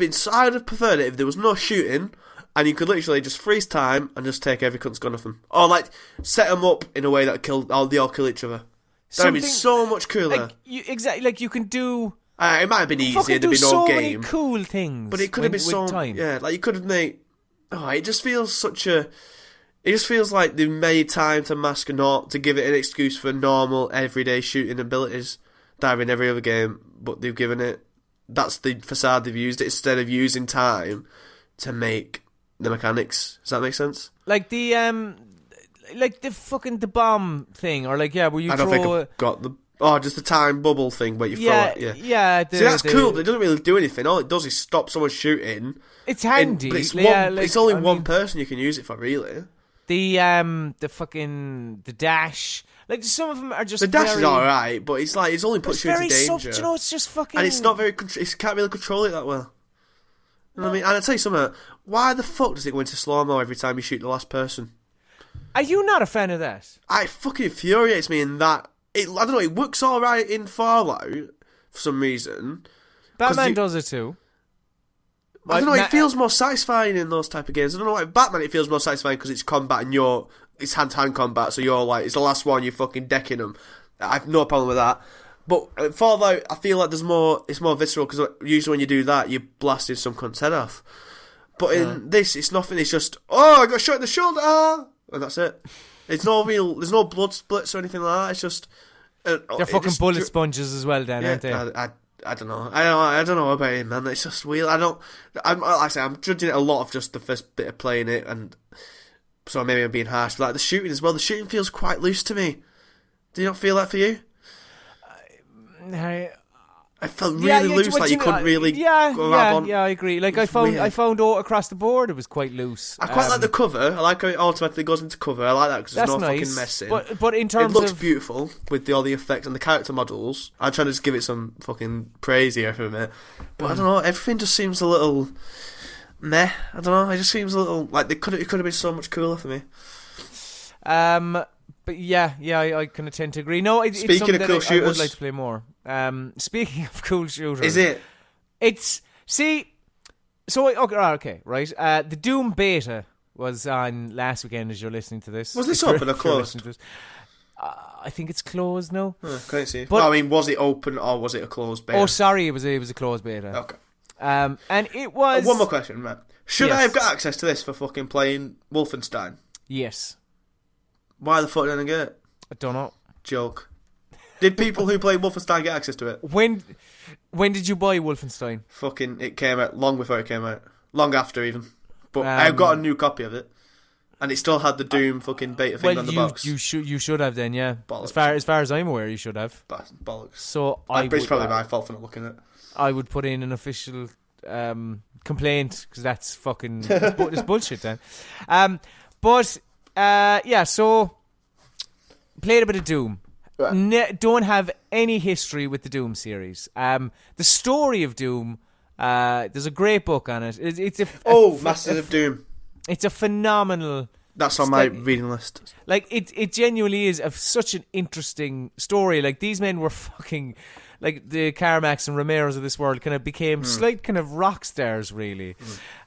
preferred it if there was no shooting and you could literally just freeze time and just take every cunt's gun off them. Or, like, set them up in a way that they all kill each other. That would be so much cooler. Exactly, like, you can do... it might have been easier, there'd be no so game. Many cool things. But it could have been so... time. Yeah, like, you could have made... Oh, it just feels such a... It just feels like they've made time to mask not to give it an excuse for normal, everyday shooting abilities. That are in every other game, but they've given it... That's the facade they've used it instead of using time to make the mechanics. Does that make sense? Like the fucking the bomb thing, or like, where you I don't think I've got the... Oh, just the time bubble thing where you throw it. Yeah. See, that's cool, but it doesn't really do anything. All it does is stop someone shooting. It's handy. But it's only one person you can use it for, really. the dash. Like some of them are just the dash is alright, but it's only puts you into danger. Soft, you know, it's just fucking. And it's not very. It can't really control it that well. You know what I mean? And I'll tell you something. Why the fuck does it go into slow mo every time you shoot the last person? Are you not a fan of that? It fucking infuriates me in that. I don't know. It works alright in Fallout for some reason. Batman does it too. I don't know, it feels more satisfying in those type of games. I don't know why. Batman, it feels more satisfying because it's combat and it's hand-to-hand combat, so you're like, it's the last one, you're fucking decking them. I have no problem with that. But Fallout, I feel like it's more visceral because usually when you do that, you're blasting some cunt's head off. But in this, it's nothing, it's just, I got shot in the shoulder, and that's it. There's no blood splits or anything like that, it's just... They're fucking bullet sponges as well, then, aren't they? I don't know. I don't know about it, man. It's just weird. I'm judging it a lot of just the first bit of playing it, and so maybe I'm being harsh. But like the shooting as well. The shooting feels quite loose to me. Do you not feel that for you? I felt really loose, like you couldn't really grab on. Yeah, I agree. Like I found all across the board it was quite loose. I quite like the cover. I like how it automatically goes into cover. I like that because there's no fucking messing. But in terms of... It looks beautiful with all the effects and the character models. I'm trying to just give it some fucking praise here for a minute. But I don't know, everything just seems a little meh. I don't know, it just seems a little... Like it could have been so much cooler for me. But yeah, I kind of tend to agree. No, Speaking of cool shooters, I would like to play more. Speaking of cool shooters, is it? It's okay, right. The Doom beta was on last weekend. As you're listening to this, was this open or closed? I think it's closed now. Can't see. But, I mean, was it open or was it a closed beta? Oh, sorry, it was a closed beta. Okay. And it was. One more question, Matt. Should I have got access to this for fucking playing Wolfenstein? Yes. Why the fuck didn't I get it? I don't know. Joke. Did people who play Wolfenstein get access to it? When did you buy Wolfenstein? Fucking, it came out long before it came out. Long after, even. But I got a new copy of it. And it still had the Doom fucking beta thing on the box. You should have then, yeah. Bollocks. As far as I'm aware, you should have. Bollocks. So it's probably my fault for not looking at it. I would put in an official complaint, because that's fucking... it's bullshit then. So... Played a bit of Doom. Right. Don't have any history with the Doom series. The story of Doom, there's a great book on it. Masters of Doom. It's a phenomenal... That's on my reading list. Like, it genuinely is such an interesting story. Like, these men were fucking... Like, the Carmacks and Romeros of this world kind of became slight kind of rock stars, really.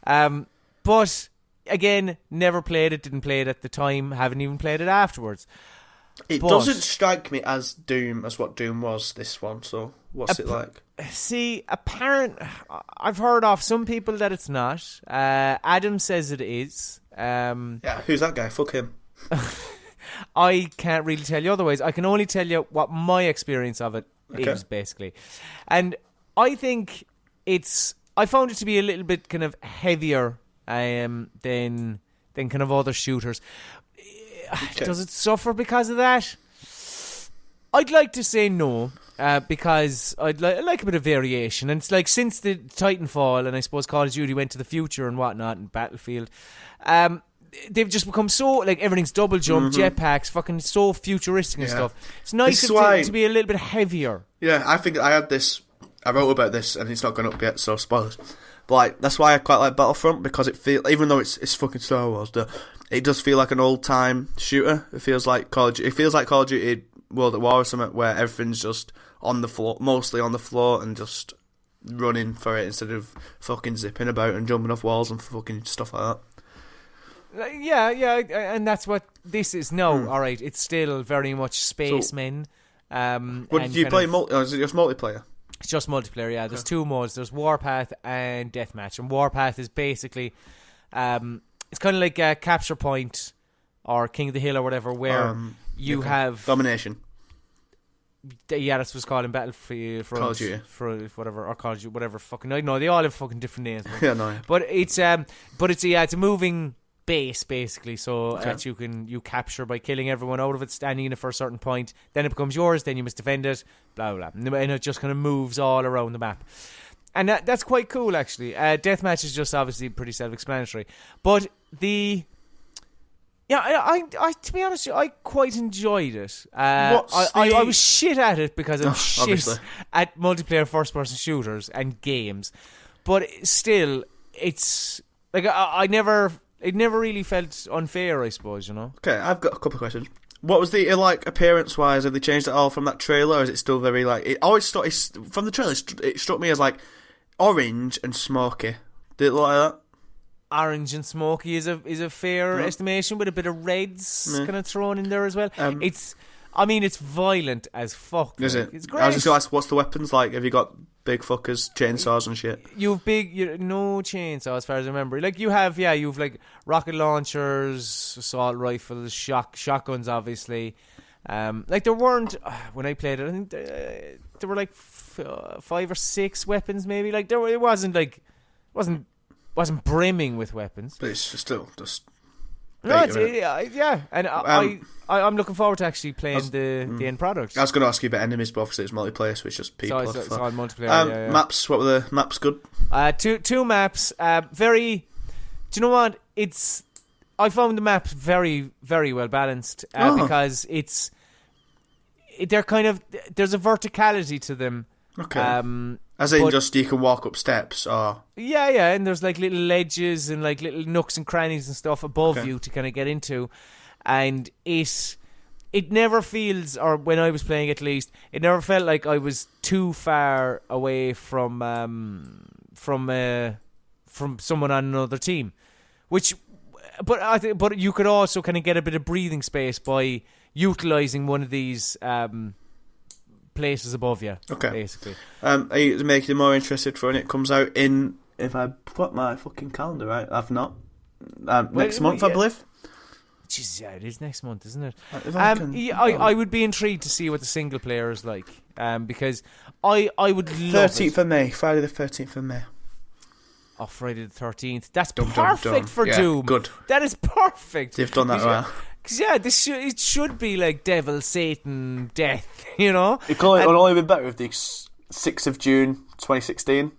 But, again, never played it, didn't play it at the time, haven't even played it afterwards. It doesn't strike me as Doom as what Doom was, this one, so what's it like? See, I've heard off some people that it's not. Adam says it is. Who's that guy? Fuck him. I can't really tell you otherwise. I can only tell you what my experience of it is, basically. And I think I found it to be a little bit kind of heavier than kind of other shooters. Okay. Does it suffer because of that? I'd like to say no, because I'd like a bit of variation. And it's like, since the Titanfall and I suppose Call of Duty went to the future and whatnot, and Battlefield, they've just become so, like, everything's double jump, jetpacks, fucking so futuristic and stuff. It's nice to be a little bit heavier. Yeah, I think I wrote about this and it's not gone up yet, so spoilers. But like, that's why I quite like Battlefront, because it feels, even though it's fucking Star Wars, it does feel like an old time shooter. It feels like Call of Duty World at War or something, where everything's just on the floor, mostly on the floor, and just running for it instead of fucking zipping about and jumping off walls and fucking stuff like that. Yeah, and that's what this is. No, all right, it's still very much spacemen. What did you play? Or is it just multiplayer? It's just multiplayer. Yeah, there's two modes. There's Warpath and Deathmatch, and Warpath is basically, it's kind of like a Capture Point or King of the Hill or whatever, where you have domination. Yeah, that's what's called in Battlefield for Call of Duty, for whatever, or Call of Duty, whatever. Fucking, I know they all have fucking different names. Yeah, no. But it's a moving base basically, so that you capture by killing everyone out of it, standing in it for a certain point. Then it becomes yours. Then you must defend it. Blah blah blah, and it just kind of moves all around the map. And that's quite cool, actually. Deathmatch is just obviously pretty self-explanatory, but Yeah, I to be honest, I quite enjoyed it. I was shit at it because I'm shit obviously. at multiplayer first-person shooters and games, but still, it's like it never really felt unfair, I suppose. Okay, I've got a couple of questions. What was the appearance-wise? Have they changed it all from that trailer, or is it still very It always from the trailer. It struck me as orange and smoky. Did it look like that? Orange and smoky is a fair estimation, with a bit of reds kind of thrown in there as well. It's violent as fuck. Is it? It's great. I was just going to ask, what's the weapons like? Have you got big fuckers, chainsaws and shit? No chainsaw as far as I remember. You have rocket launchers, assault rifles, shotguns, obviously. There weren't when I played it. I think there were 5 or 6 weapons, maybe. It wasn't brimming with weapons, but it's still just. No, and I'm looking forward to actually playing the end product. I was going to ask you about enemies, but obviously it's multiplayer, so it's just people. So on multiplayer. Maps. What were the maps? Good. Two maps. Very. Do you know what? I found the maps very, very well balanced because they're kind of, there's a verticality to them. Okay. As in, just you can walk up steps, or and there's little ledges and little nooks and crannies and stuff above you to kind of get into, and it never feels, or when I was playing at least, it never felt like I was too far away from someone on another team, but you could also kind of get a bit of breathing space by utilising one of these places above you. Okay. Basically. Are you making you more interested for when it comes out in? If I put my fucking calendar right, I've not. Next month, I believe. Jesus, it is next month, isn't it? I would be intrigued to see what the single player is like. Because I would love 13th of May, Friday the 13th of May. Oh, Friday the 13th. That's perfect for Doom. Good. That is perfect. They've done that well. Because it should be like Devil, Satan, Death, It could only be better if the 6th of June 2016.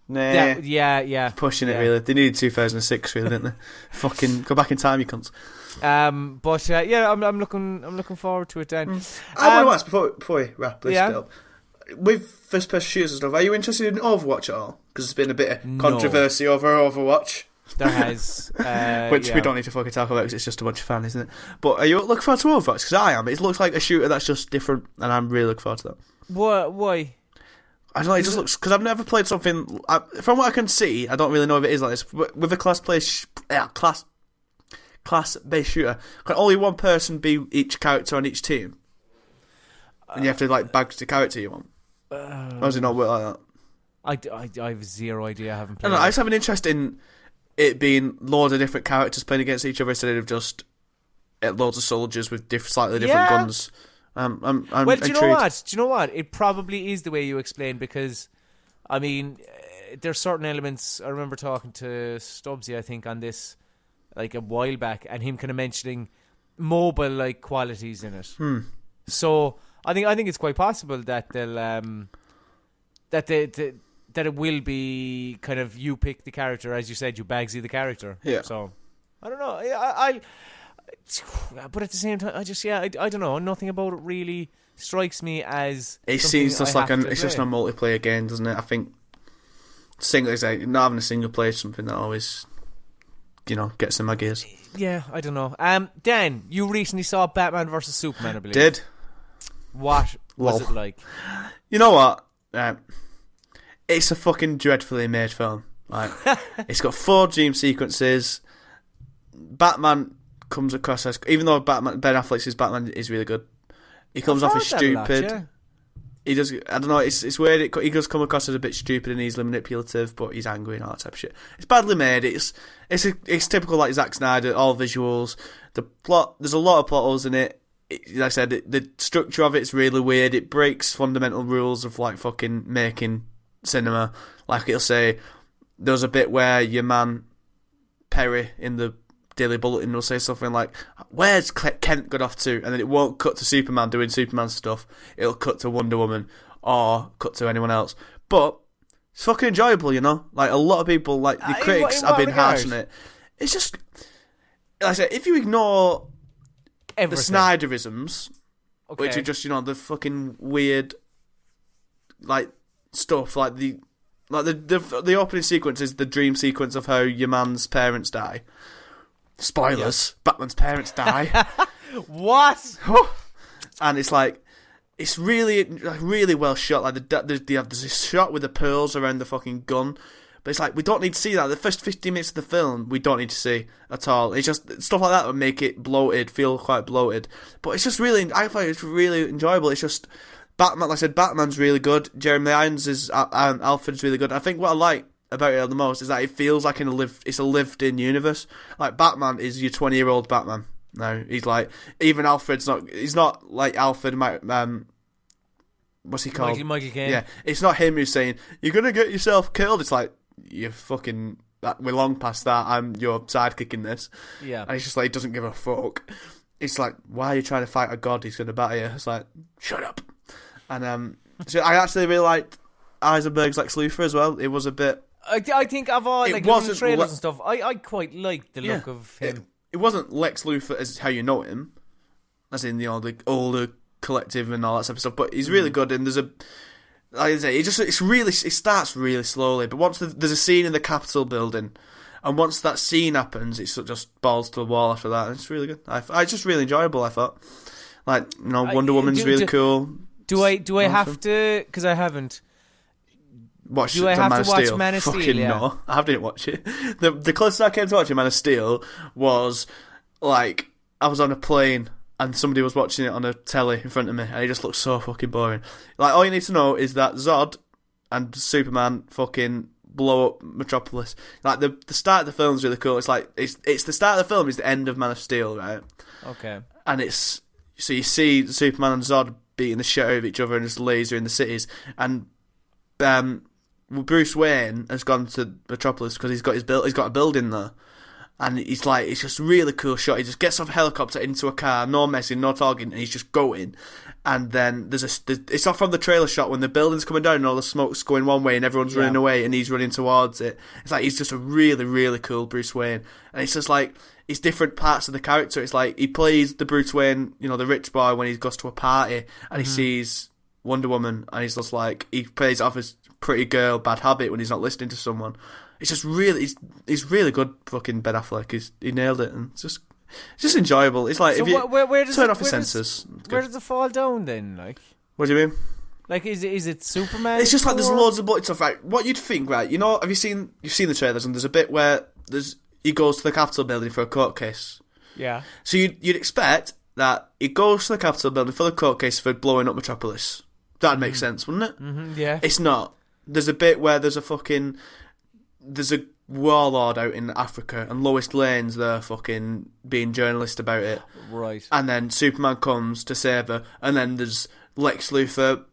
Nah. Yeah. Pushing it, really. They needed 2006, really, didn't they? Fucking go back in time, you cunts. I'm looking forward to it then. I want to ask before we wrap this up. With first-person shooters and stuff, are you interested in Overwatch at all? Because there's been a bit of controversy over Overwatch. There has. Which we don't need to fucking talk about because it's just a bunch of fun, isn't it? But are you looking forward to Overwatch? Because I am. It looks like a shooter that's just different, and I'm really looking forward to that. Why? I don't know, it just looks... Because I've never played something... from what I can see, I don't really know if it is like this, but with a class-based shooter, can only one person be each character on each team? And you have to, badge the character you want? Or does it not work like that? I have zero idea. I haven't played I don't know, I just have an interest in it being loads of different characters playing against each other instead of just loads of soldiers with slightly different guns. I'm well, do you know what? It probably is the way you explain, because, I mean, there's certain elements. I remember talking to Stubbsy, I think, on this, a while back, and him kind of mentioning mobile qualities in it. So I think it's quite possible that they'll that it will be kind of you pick the character, as you said, you Bagsy the character. Yeah. So I don't know. But at the same time, I don't know. Nothing about it really strikes me as. It seems just it's just a multiplayer game, doesn't it? I think not having a single player is something that always, gets in my gears. Yeah, I don't know. Dan, you recently saw Batman vs Superman, I believe. Did. What was it like? You know what? It's a fucking dreadfully made film. It's got 4 dream sequences. Batman comes across as, even though Ben Affleck's Batman is really good, he comes off as stupid. He does. I don't know. It's weird. He does come across as a bit stupid and easily manipulative, but he's angry and all that type of shit. It's badly made. It's typical Zack Snyder. All visuals. The plot. There's a lot of plot holes in it. Like I said, the structure of it's really weird. It breaks fundamental rules of fucking making cinema. It'll say there's a bit where your man Perry in the Daily Bulletin will say something like, "Where's Kent got off to?" And then it won't cut to Superman doing Superman stuff. It'll cut to Wonder Woman or cut to anyone else. But it's fucking enjoyable, A lot of people, the critics, have been harsh on it. It's just I said, if you ignore Everything. the Snyderisms, Okay. which are just, you know, the fucking weird, like, stuff, like the opening sequence is the dream sequence of how your man's parents die. Spoilers, Batman's parents die. What? And it's like, it's really well shot. Like, there's this shot with the pearls around the fucking gun. But it's like, we don't need to see that. The first 15 minutes of the film, we don't need to see at all. It's just, stuff like that would make it bloated, feel quite bloated. But it's just really, I find it's really enjoyable. It's just, Batman, like I said, Batman's really good. Jeremy Irons' Alfred's really good. I think what I like about it the most is that it feels like it's a lived-in universe. Like, Batman is your 20-year-old Batman. No, he's like, even Alfred's not, he's not like Alfred, what's he called? Michael Caine. Yeah, it's not him who's saying, you're going to get yourself killed. It's like, you're fucking, we're long past that, I'm your sidekick in this. Yeah. And it's just like, he doesn't give a fuck. It's like, why are you trying to fight a god who's going to batter you? It's like, shut up. And so I actually really liked Eisenberg's Lex Luthor as well. It was a bit... I think of all, like, the trailers and stuff, I quite liked the look of him. It wasn't Lex Luthor as how you know him, as in, you know, the older collective and all that type of stuff, but he's really good, and there's a... Like I say, it starts really slowly, but once there's a scene in the Capitol building, and once that scene happens, it's just balls to the wall after that, and it's really good. It's just really enjoyable, I thought. Like, you know, Wonder Woman's really cool. Do I have to, because I haven't, do I have to watch Man of Steel? Fucking yeah. no, I didn't watch it. The closest I came to watching Man of Steel was, like, I was on a plane and somebody was watching it on a telly in front of me, and it just looked so fucking boring. Like, all you need to know is that Zod and Superman fucking blow up Metropolis. Like, the start of the film is really cool. It's like, it's the start of the film is the end of Man of Steel, right? Okay. And it's, so you see Superman and Zod beating the shit out of each other and just laser in the cities, and Bruce Wayne has gone to Metropolis because he's got a building there. And he's like, it's just a really cool shot. He just gets off a helicopter into a car, no messing, no talking, and he's just going. And then it's off from the trailer shot when the building's coming down and all the smoke's going one way and everyone's running away and he's running towards it. It's like, he's just a really, really cool Bruce Wayne. And it's just like, it's different parts of the character. It's like, he plays the Bruce Wayne, you know, the rich boy when he goes to a party and he sees Wonder Woman and he's just like, he plays off his pretty girl bad habit when he's not listening to someone. It's just really, he's really good. Fucking Ben Affleck, he nailed it, and it's just enjoyable. It's like, so if you where does turn off your senses. Where does it fall down then? Like, what do you mean? Like, is it Superman? It's just like there's loads of bloody stuff. Right, what you'd think, right? You know, you've seen the trailers, and there's a bit where he goes to the Capitol building for a court case. Yeah. So you'd expect that he goes to the Capitol building for the court case for blowing up Metropolis. That'd make sense, wouldn't it? Mm-hmm, yeah. It's not. There's a bit where there's a warlord out in Africa, and Lois Lane's there fucking being journalist about it. Right. And then Superman comes to save her, and then there's Lex Luthor,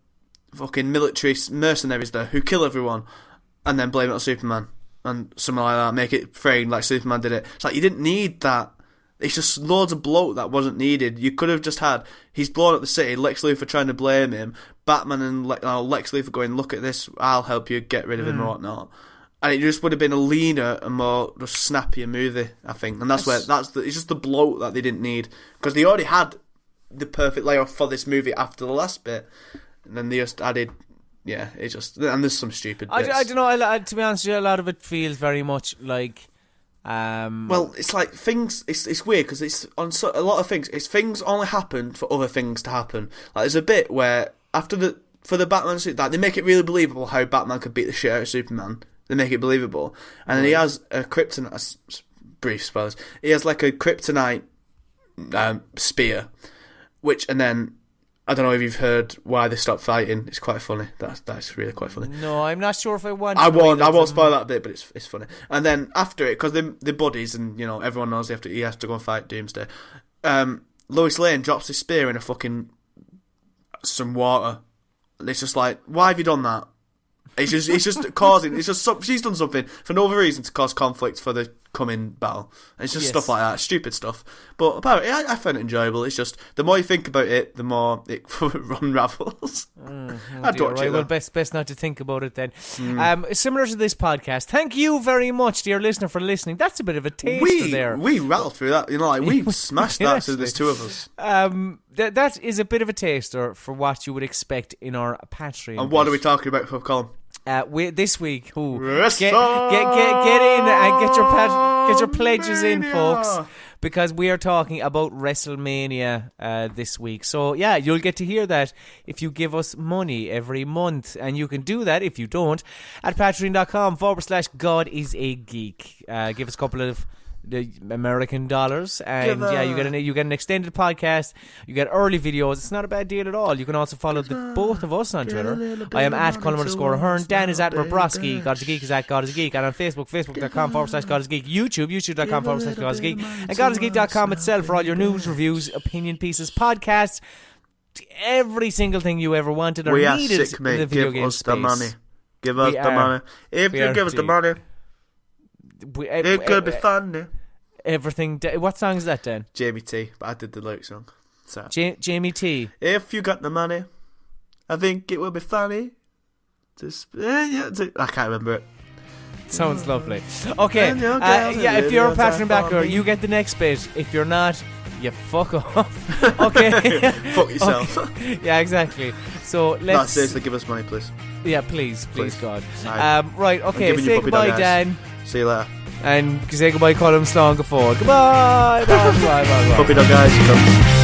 fucking military mercenaries there who kill everyone, and then blame it on Superman. And something like that, make it framed like Superman did it. It's like, you didn't need that. It's just loads of bloat that wasn't needed. You could have just had, he's blown up the city, Lex Luthor trying to blame him, Batman and Lex Luthor going, look at this, I'll help you get rid of him and whatnot. And it just would have been a leaner and more just snappier movie, I think. And it's just the bloat that they didn't need. Because they already had the perfect layoff for this movie after the last bit. And then they just added, and there's some stupid bits. I don't know, to be honest with you, a lot of it feels very much like... well, it's like things. It's weird because it's on a lot of things. It's things only happen for other things to happen. Like, there's a bit where for the Batman suit, that they make it really believable how Batman could beat the shit out of Superman. They make it believable, and then he has a kryptonite. Brief spoilers. He has like a kryptonite spear, and then I don't know if you've heard why they stopped fighting. It's quite funny. That's really quite funny. No, I'm not sure if I want. I won't spoil that bit, but it's funny. And then after it, because they're buddies, and you know everyone knows he has to go and fight Doomsday. Lois Lane drops his spear in some water. And it's just like, why have you done that? It's just causing. She's done something for no other reason to cause conflict for the come in battle. And it's just stuff like that, stupid stuff. But apparently, I find it enjoyable. It's just the more you think about it, the more it unravels. I'd watch it. Well, best not to think about it then. Similar to this podcast, thank you very much, dear listener, for listening. That's a bit of a taster there. We rattled through that. We smashed that. So there's two of us. That is a bit of a taster for what you would expect in our Patreon. And what are we talking about, Colm? This week, get in and get your pledges in, folks, because we are talking about WrestleMania this week. So yeah, you'll get to hear that if you give us money every month, and you can do that if you don't at patreon.com/GodIsAGeek. Give us a couple of the American dollars, and you get an extended podcast, you get early videos. It's not a bad deal at all. You can also follow both of us on Twitter. I am at Colm_Ahern, Dan is at Robrowski, God is a Geek is at God is a Geek, and on Facebook, facebook.com/God is a Geek, youtube.com/God is a Geek, and GodIsAGeek.com itself for all your news, reviews, opinion pieces, podcasts, every single thing you ever wanted or needed in the video game space. The money. Give us the money. If you give us the money, it could be funny. Everything. What song is that, Dan? Jamie T. But I did the lyric song. So. Jamie T. If you got the money, I think it will be funny. I can't remember it. Sounds lovely. Okay. If you're a Patreon backer, you get the next bit. If you're not, you fuck off. Okay. Fuck yourself. Okay. Yeah, exactly. So let's. No, seriously, give us money, please. Yeah, please, God. Right. Okay. Say goodbye, Dan. See you later. And say goodbye, Colm Slán go forward. Goodbye. Bye. Puppy dog guys.